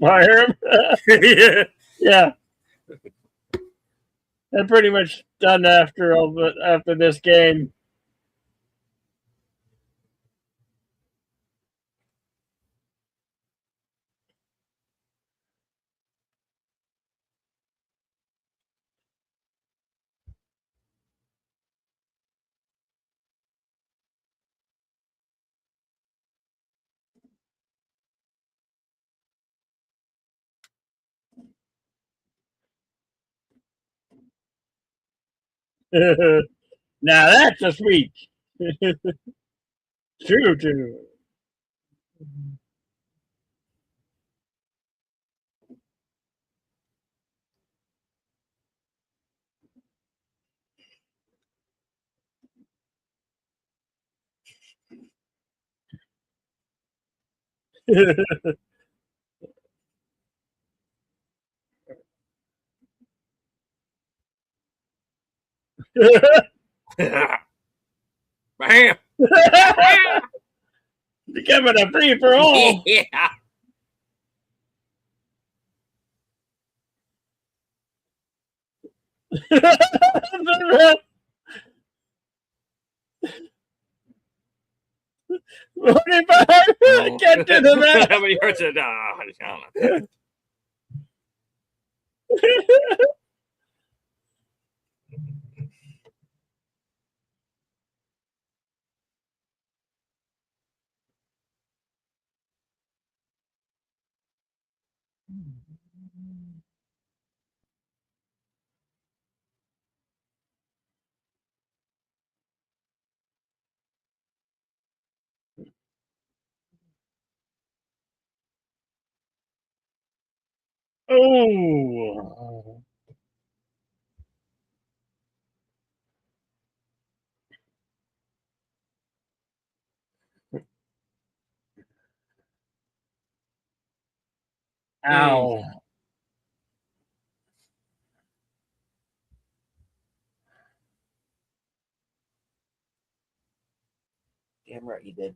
Fire him. Yeah. Yeah. They're pretty much done after this game. Now that's a sweet. True, true. Bam. Becoming a free for all. Yeah. I can't do the How many hurts it? math. Oh. Ow. Damn right you did.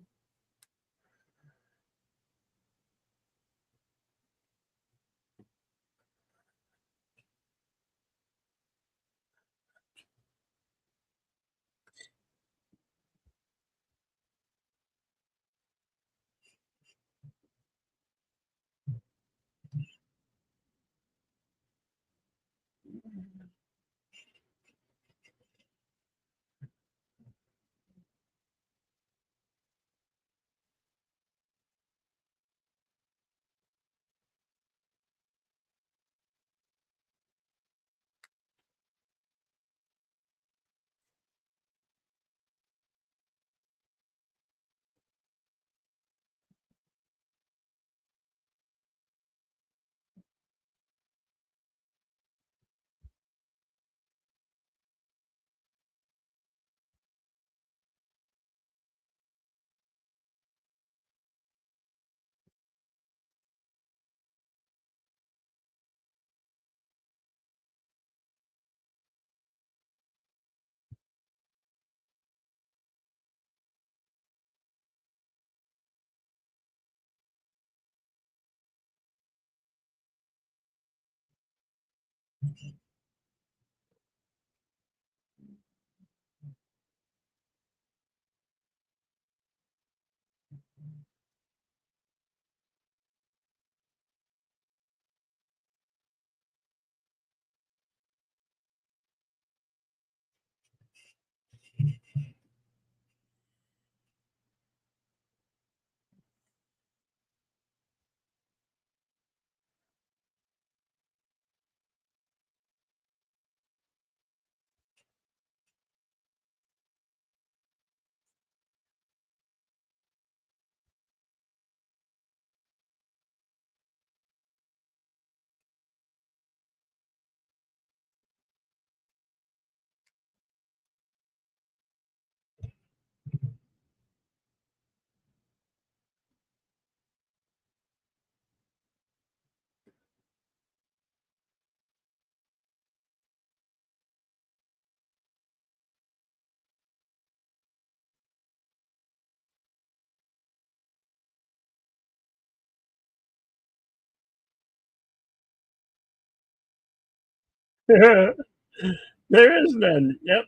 There is none. Yep.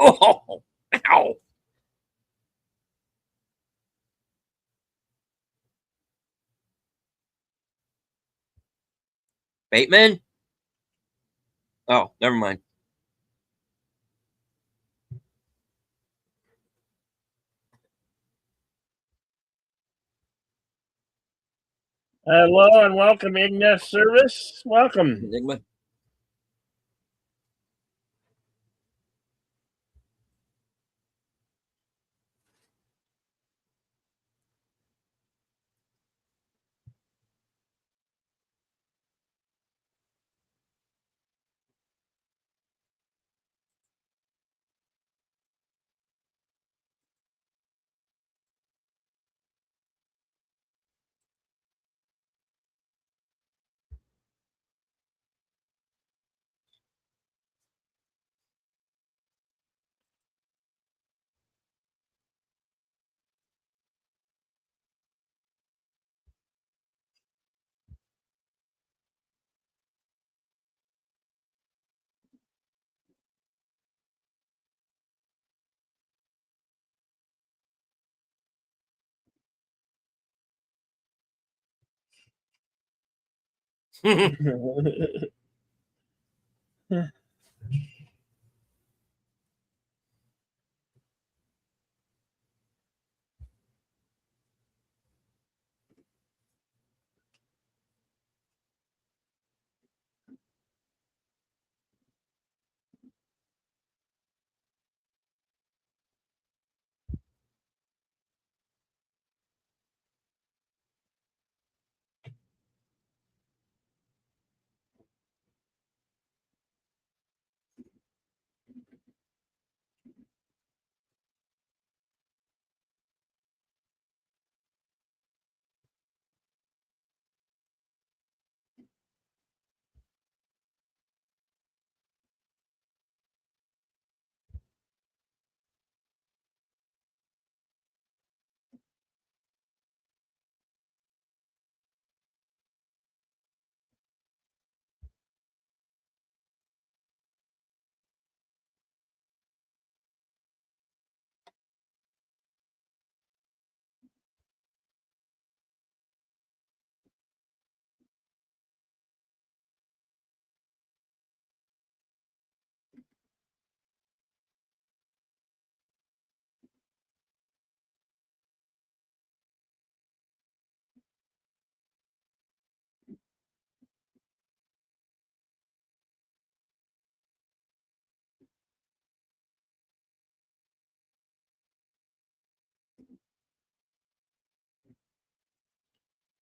Oh, ow. Bateman? Oh, never mind. Hello and welcome, Ignace Service. Welcome. Enigma.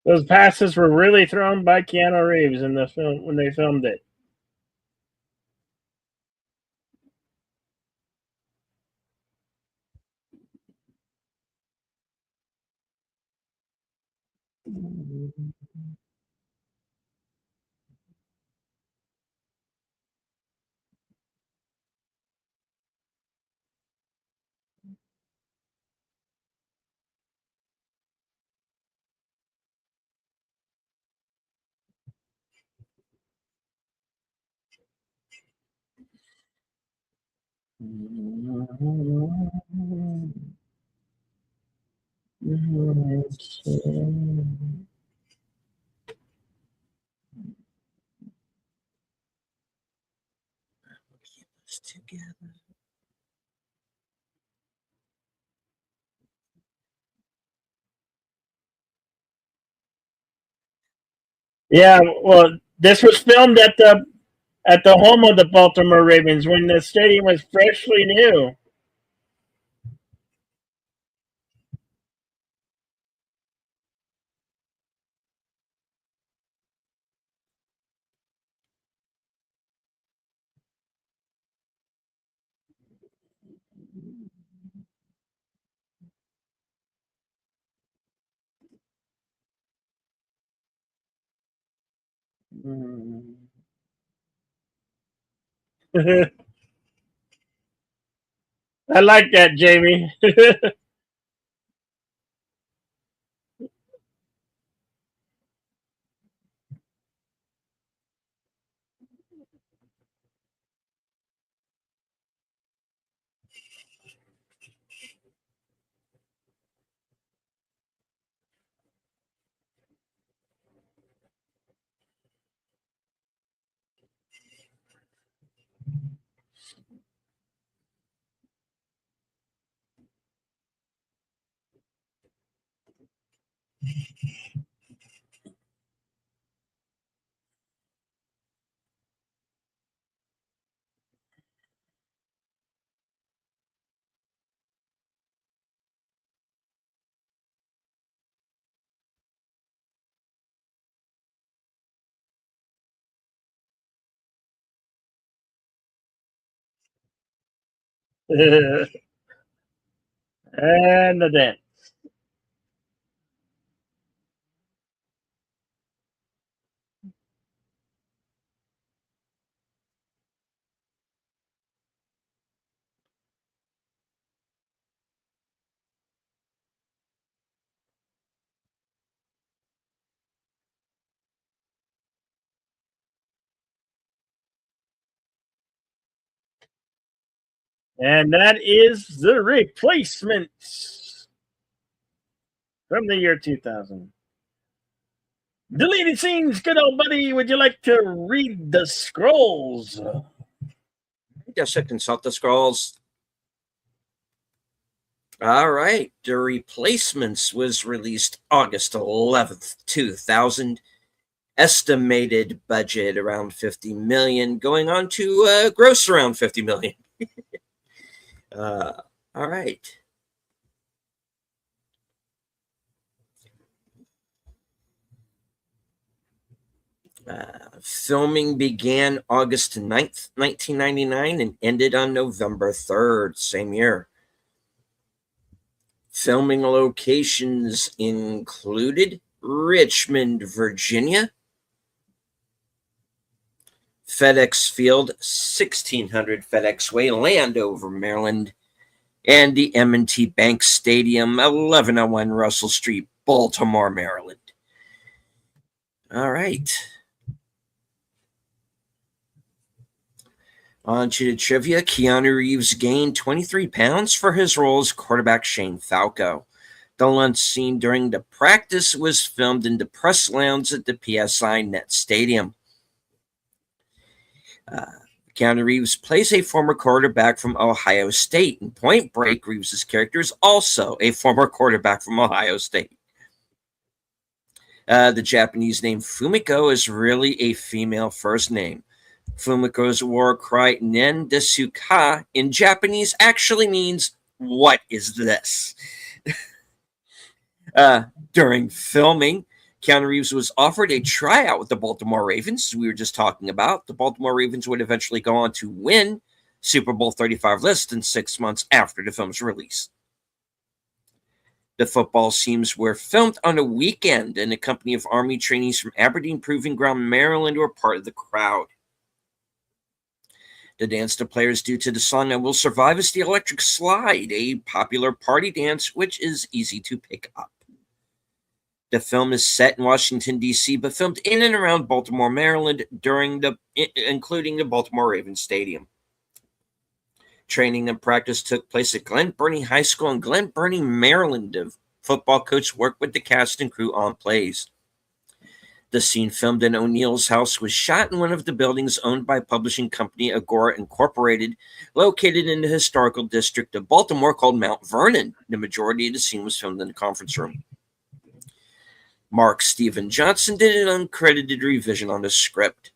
Those passes were really thrown by Keanu Reeves in the film when they filmed it. Together. Yeah, well, this was filmed at the home of the Baltimore Ravens when the stadium was freshly new. I like that, Jamie. And the dance. And that is the replacements from the year 2000. Deleted scenes, good old buddy. Would you like to read the scrolls? Yes, I consult the scrolls. All right. The Replacements was released August 11th, 2000. Estimated budget around 50 million, going on to gross around 50 million. All right. Filming began August 9th, 1999 and ended on November 3rd, same year. Filming locations included Richmond, Virginia, FedEx Field, 1600 FedEx Way, Landover, Maryland, and the M&T Bank Stadium, 1101 Russell Street, Baltimore, Maryland. All right. On to the trivia. Keanu Reeves gained 23 pounds for his role as quarterback Shane Falco. The lunch scene during the practice was filmed in the press lounge at the PSI Net Stadium. Keanu Reeves plays a former quarterback from Ohio State. In Point Break, Reeves' character is also a former quarterback from Ohio State. The Japanese name Fumiko is really a female first name. Fumiko's war cry Nen desu ka in Japanese actually means, what is this? During filming, Keanu Reeves was offered a tryout with the Baltimore Ravens, as we were just talking about. The Baltimore Ravens would eventually go on to win Super Bowl 35 less than 6 months after the film's release. The football scenes were filmed on a weekend, and a company of Army trainees from Aberdeen Proving Ground, Maryland were part of the crowd. The dance the players do to the song "I Will Survive" is the Electric Slide, a popular party dance which is easy to pick up. The film is set in Washington, D.C., but filmed in and around Baltimore, Maryland, including the Baltimore Ravens Stadium. Training and practice took place at Glen Burnie High School in Glen Burnie, Maryland. The football coach worked with the cast and crew on plays. The scene filmed in O'Neill's house was shot in one of the buildings owned by publishing company Agora Incorporated, located in the historical district of Baltimore called Mount Vernon. The majority of the scene was filmed in the conference room. Mark Steven Johnson did an uncredited revision on the script.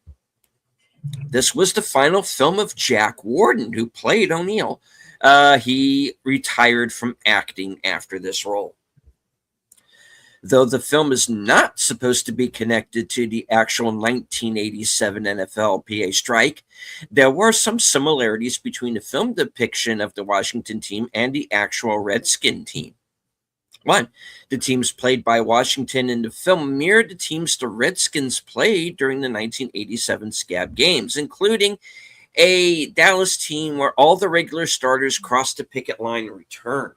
This was the final film of Jack Warden, who played O'Neill. He retired from acting after this role. Though the film is not supposed to be connected to the actual 1987 NFLPA strike, there were some similarities between the film depiction of the Washington team and the actual Redskin team. One, the teams played by Washington in the film mirrored the teams the Redskins played during the 1987 Scab games, including a Dallas team where all the regular starters crossed the picket line and returned.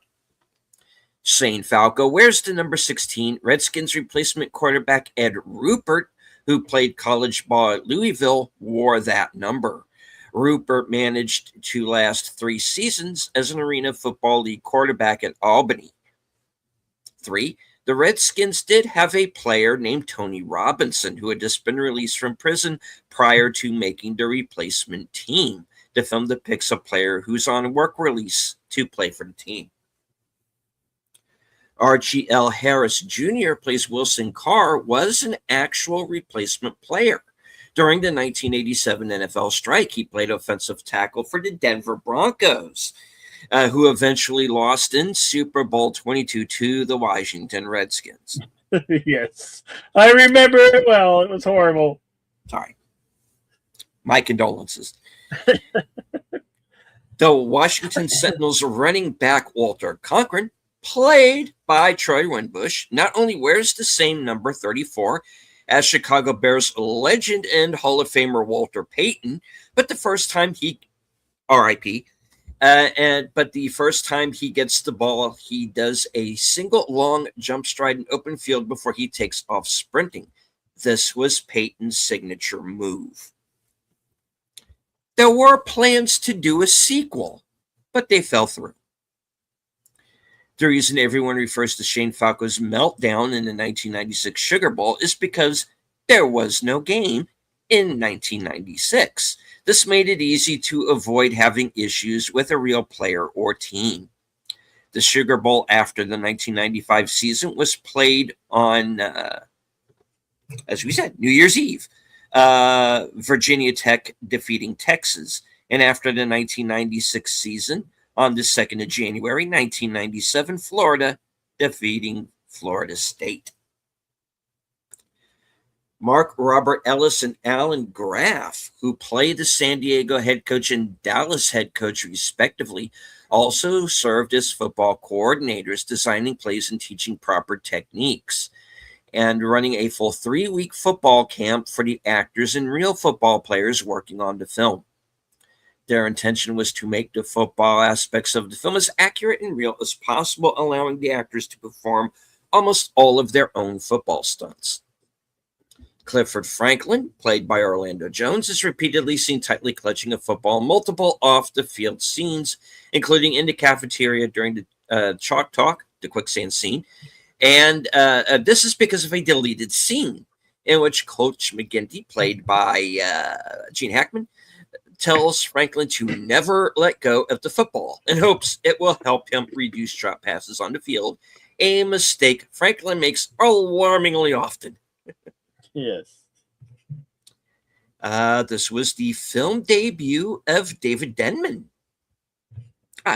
Shane Falco wears the number 16. Redskins replacement quarterback Ed Rupert, who played college ball at Louisville, wore that number. Rupert managed to last 3 seasons as an Arena Football League quarterback at Albany. 3. The Redskins did have a player named Tony Robinson, who had just been released from prison prior to making the replacement team. The film depicts a player who's on work release to play for the team. Archie L. Harris Jr. plays Wilson Carr, was an actual replacement player. During the 1987 NFL strike, he played offensive tackle for the Denver Broncos, who eventually lost in Super Bowl 22 to the Washington Redskins. Yes, I remember it well. It was horrible. Sorry. My condolences. The Washington Sentinels running back Walter Cochran, played by Troy Winbush, not only wears the same number 34 as Chicago Bears legend and Hall of Famer Walter Payton, but the first time he, RIP, but the first time he gets the ball, he does a single long jump stride in open field before he takes off sprinting. This was Payton's signature move. There were plans to do a sequel, but they fell through. The reason everyone refers to Shane Falco's meltdown in the 1996 Sugar Bowl is because there was no game in 1996. This made it easy to avoid having issues with a real player or team. The Sugar Bowl after the 1995 season was played on, as we said, New Year's Eve. Virginia Tech defeating Texas. And after the 1996 season, on the 2nd of January, 1997, Florida defeating Florida State. Mark Robert Ellis and Alan Graff, who play the San Diego head coach and Dallas head coach respectively, also served as football coordinators, designing plays and teaching proper techniques, and running a full 3-week football camp for the actors and real football players working on the film. Their intention was to make the football aspects of the film as accurate and real as possible, allowing the actors to perform almost all of their own football stunts. Clifford Franklin, played by Orlando Jones, is repeatedly seen tightly clutching a football in multiple off-the-field scenes, including in the cafeteria during the Chalk Talk, the quicksand scene. And this is because of a deleted scene in which Coach McGinty, played by Gene Hackman, tells Franklin to never let go of the football in hopes it will help him reduce drop passes on the field, a mistake Franklin makes alarmingly often. Yes. This was the film debut of David Denman,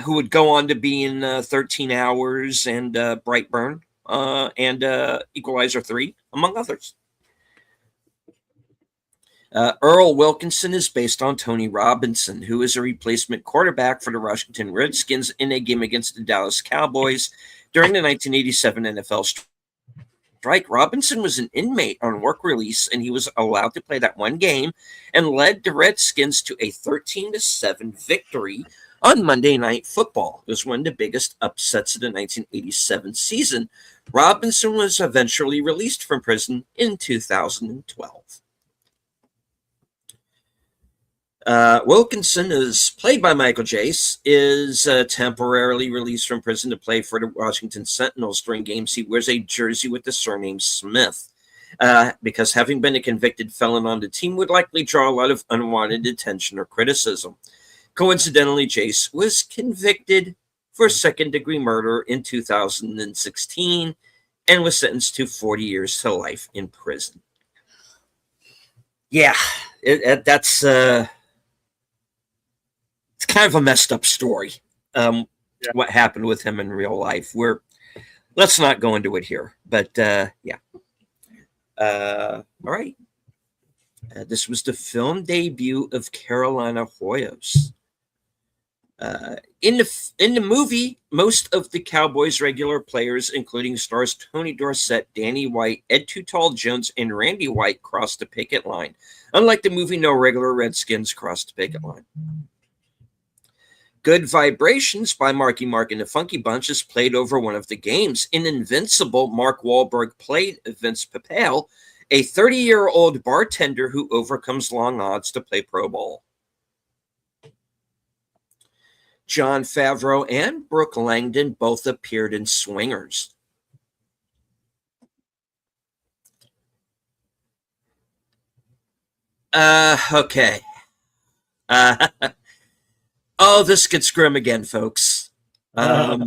who would go on to be in 13 Hours and Brightburn and Equalizer 3, among others. Earl Wilkinson is based on Tony Robinson, who is a replacement quarterback for the Washington Redskins in a game against the Dallas Cowboys during the 1987 NFL strike. Robinson was an inmate on work release, and he was allowed to play that one game and led the Redskins to a 13-7 victory on Monday Night Football. It was one of the biggest upsets of the 1987 season. Robinson was eventually released from prison in 2012. Wilkinson, is played by Michael Jace, is temporarily released from prison to play for the Washington Sentinels. During games, he wears a jersey with the surname Smith, because having been a convicted felon on the team would likely draw a lot of unwanted attention or criticism. Coincidentally, Jace was convicted for second-degree murder in 2016 and was sentenced to 40 years to life in prison. Yeah, that's... it's kind of a messed up story. What happened with him in real life. Let's not go into it here, but yeah. All right. This was the film debut of Carolina Hoyos. In the movie, most of the Cowboys' regular players, including stars Tony Dorsett, Danny White, Ed Too Tall Jones, and Randy White, crossed the picket line. Unlike the movie, no regular Redskins crossed the picket line. Good Vibrations by Marky Mark and the Funky Bunch is played over one of the games. In Invincible, Mark Wahlberg played Vince Papale, a 30-year-old bartender who overcomes long odds to play pro ball. Jon Favreau and Brooke Langdon both appeared in Swingers. Okay. Oh, this gets grim again, folks. Yeah,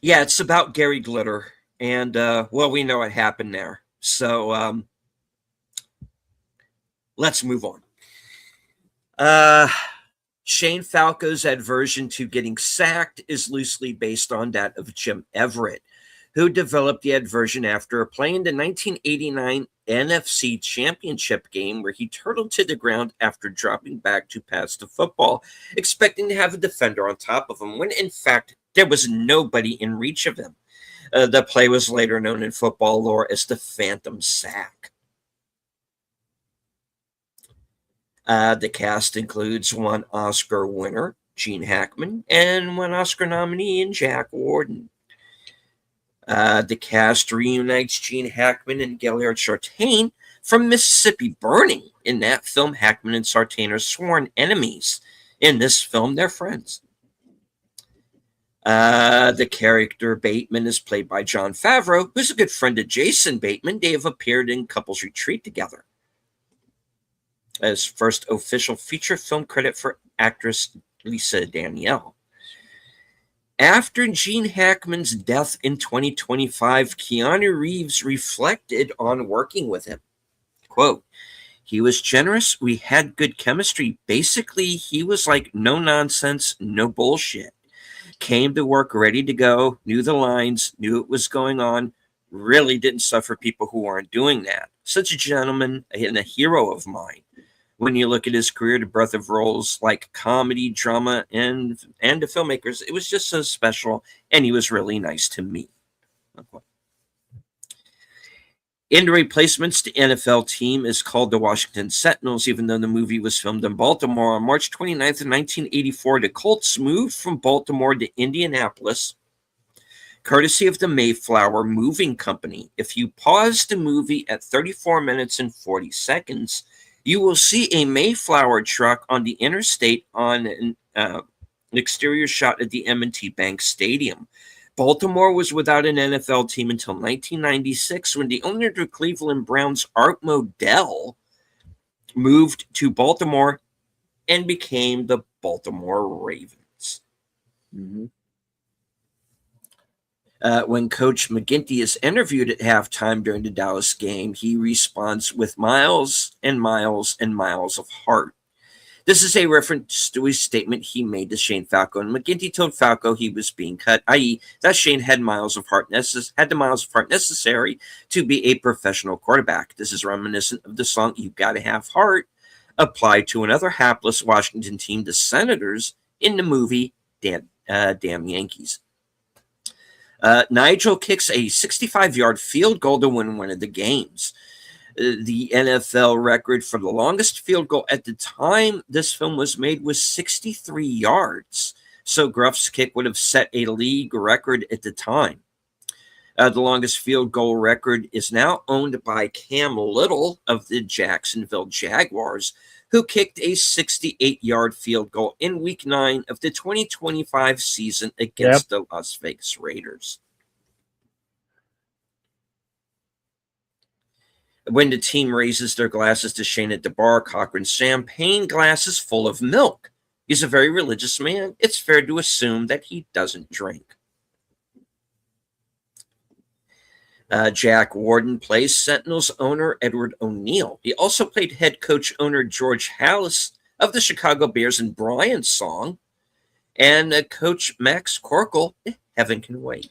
it's about Gary Glitter, and well, we know what happened there. So let's move on. Shane Falco's aversion to getting sacked is loosely based on that of Jim Everett, who developed the ad version after playing the 1989 NFC Championship game where he turtled to the ground after dropping back to pass the football, expecting to have a defender on top of him, when in fact there was nobody in reach of him. The play was later known in football lore as the Phantom Sack. The cast includes one Oscar winner, Gene Hackman, and one Oscar nominee in Jack Warden. The cast reunites Gene Hackman and Gaillard Sartain from Mississippi Burning. In that film, Hackman and Sartain are sworn enemies. In this film, they're friends. The character Bateman is played by Jon Favreau, who's a good friend of Jason Bateman. They have appeared in Couples Retreat together. As first official feature film credit for actress Lisa Danielle. After Gene Hackman's death in 2025, Keanu Reeves reflected on working with him. Quote, "He was generous. We had good chemistry. Basically, he was like no nonsense, no bullshit. Came to work ready to go, knew the lines, knew what was going on, really didn't suffer people who aren't doing that. Such a gentleman and a hero of mine. When you look at his career, the breadth of roles like comedy, drama, and the filmmakers, it was just so special, and he was really nice to me." Okay. In the replacements, the NFL team is called the Washington Sentinels, even though the movie was filmed in Baltimore. On March 29th, 1984, the Colts moved from Baltimore to Indianapolis, courtesy of the Mayflower Moving Company. If you pause the movie at 34 minutes and 40 seconds, you will see a Mayflower truck on the interstate on an exterior shot at the M&T Bank Stadium. Baltimore was without an NFL team until 1996, when the owner of the Cleveland Browns, Art Modell, moved to Baltimore and became the Baltimore Ravens. Mm-hmm. When Coach McGinty is interviewed at halftime during the Dallas game, he responds with miles and miles and miles of heart. This is a reference to a statement he made to Shane Falco, and McGinty told Falco he was being cut, i.e., that Shane had the miles of heart necessary to be a professional quarterback. This is reminiscent of the song "You Gotta Have Heart," applied to another hapless Washington team, the Senators, in the movie Damn Yankees. Nigel kicks a 65-yard field goal to win one of the games. The NFL record for the longest field goal at the time this film was made was 63 yards. So Gruff's kick would have set a league record at the time. The longest field goal record is now owned by Cam Little of the Jacksonville Jaguars, who kicked a 68-yard field goal in Week 9 of the 2025 season against the Las Vegas Raiders. When the team raises their glasses to Shane at the bar, Cochran's champagne glass is full of milk. He's a very religious man. It's fair to assume that he doesn't drink. Jack Warden plays Sentinels owner Edward O'Neill. He also played head coach owner George Halas of the Chicago Bears in Brian's Song, and coach Max Corkle, Heaven Can Wait.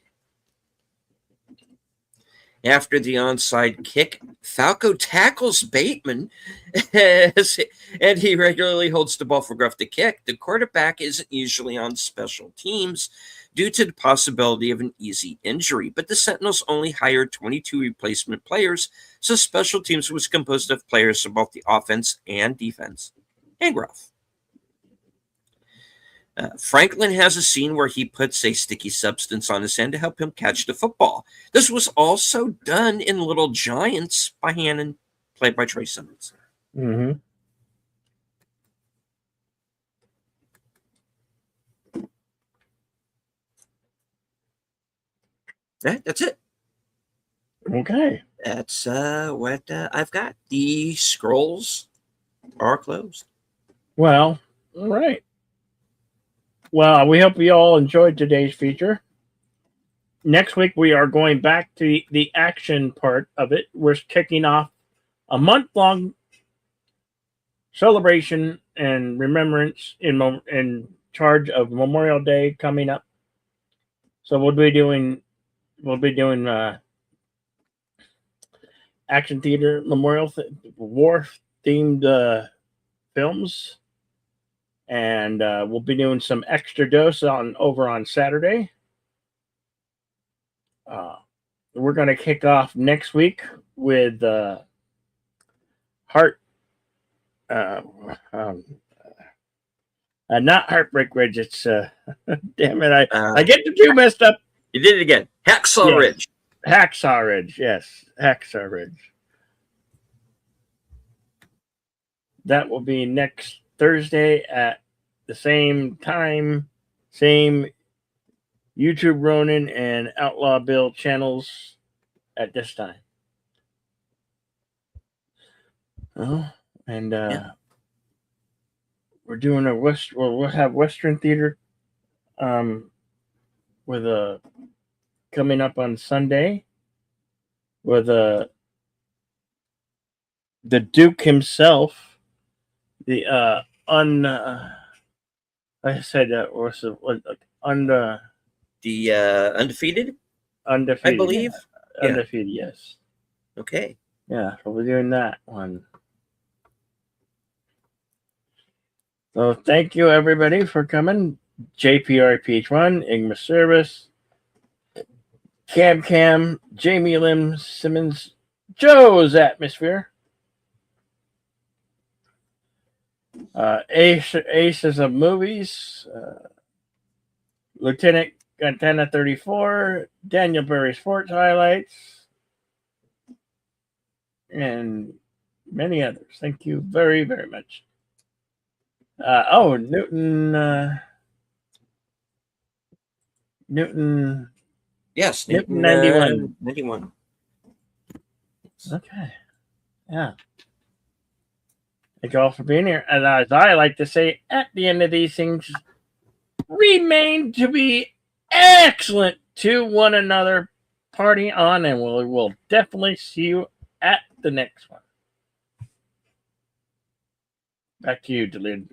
After the onside kick, Falco tackles Bateman, and he regularly holds the ball for Gruff to kick. The quarterback isn't usually on special teams due to the possibility of an easy injury, but the Sentinels only hired 22 replacement players, so special teams was composed of players from both the offense and defense, and Gruff. Franklin has a scene where he puts a sticky substance on his hand to help him catch the football. This was also done in Little Giants by Hannon, played by Trey Simmons. Mm-hmm. That's it. Okay. That's what I've got. The scrolls are closed. Well, all right. Well, we hope you all enjoyed today's feature. Next week, we are going back to the action part of it. We're kicking off a month-long celebration and remembrance in charge of Memorial Day coming up. So we'll be doing we'll be doing action theater memorial war themed films, and we'll be doing some extra dose on over on Saturday. We're going to kick off next week with Heart. Uh, um, Not Heartbreak Ridge. It's damn it. I get the two messed up. You did it again. Hacksaw Ridge. Hacksaw Ridge. Yes, Hacksaw Ridge. That will be next Thursday at the same time, same YouTube Ronin and Outlaw Bill channels at this time. Oh, and we're doing we'll have Western Theater with a coming up on Sunday with the Duke himself, the I said that was the undefeated, undefeated, I believe. Yeah. Undefeated, yes. Okay. Yeah, so we're doing that one. So thank you everybody for coming. JPRPH1, Igma Service, Cam, Jamie Lim Simmons, Joe's Atmosphere, Aces of Movies, Lieutenant Gantana 34, Daniel Berry Sports Highlights, and many others. Thank you very, very much. Newton. Yes, Newton 91. 91. Okay. Yeah. Thank you all for being here. And as I like to say at the end of these things, remain to be excellent to one another. Party on, and we'll definitely see you at the next one. Back to you, Delid.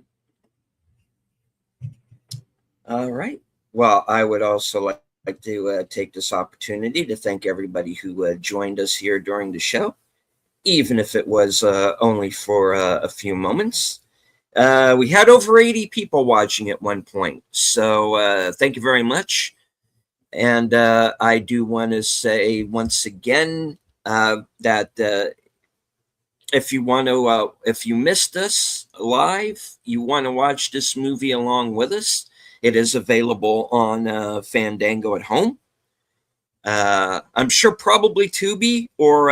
All right. Well, I would also like to take this opportunity to thank everybody who joined us here during the show, even if it was only for a few moments. We had over 80 people watching at one point, so thank you very much. And I do want to say once again that if you missed us live, you want to watch this movie along with us, it is available on Fandango at home. I'm sure probably Tubi or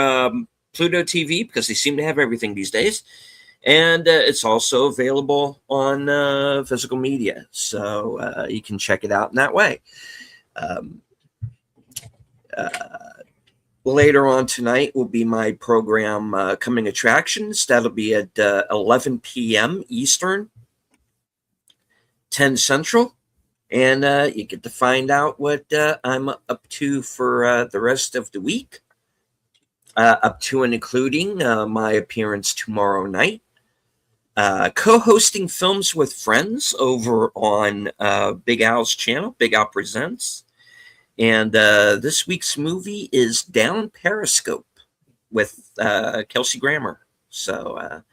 Pluto TV, because they seem to have everything these days. And it's also available on physical media, so you can check it out in that way. Later on tonight will be my program, Coming Attractions. That'll be at 11 p.m. Eastern, 10 Central. And you get to find out what I'm up to for the rest of the week, up to and including my appearance tomorrow night. Co-hosting Films with Friends over on Big Al's channel, Big Al Presents. And this week's movie is Down Periscope with Kelsey Grammer. So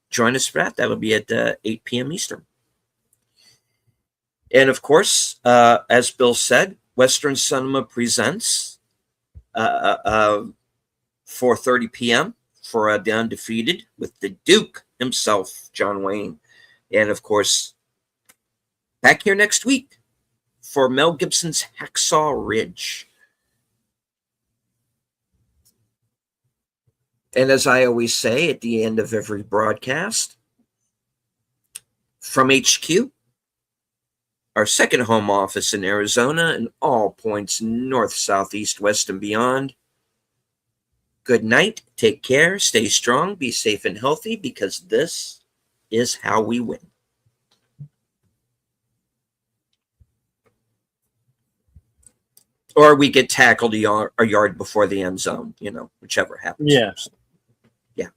join us for that. That'll be at 8 p.m. Eastern. And of course, as Bill said, Western Cinema presents 4:30 p.m. for The Undefeated with the Duke himself, John Wayne. And of course, back here next week for Mel Gibson's Hacksaw Ridge. And as I always say at the end of every broadcast, from HQ, our second home office in Arizona and all points north, south, east, west, and beyond, good night, take care, stay strong, be safe and healthy, because this is how we win. Or we get tackled a yard before the end zone, whichever happens. Yeah. First. Yeah.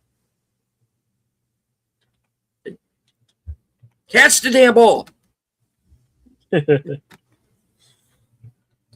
Catch the damn ball.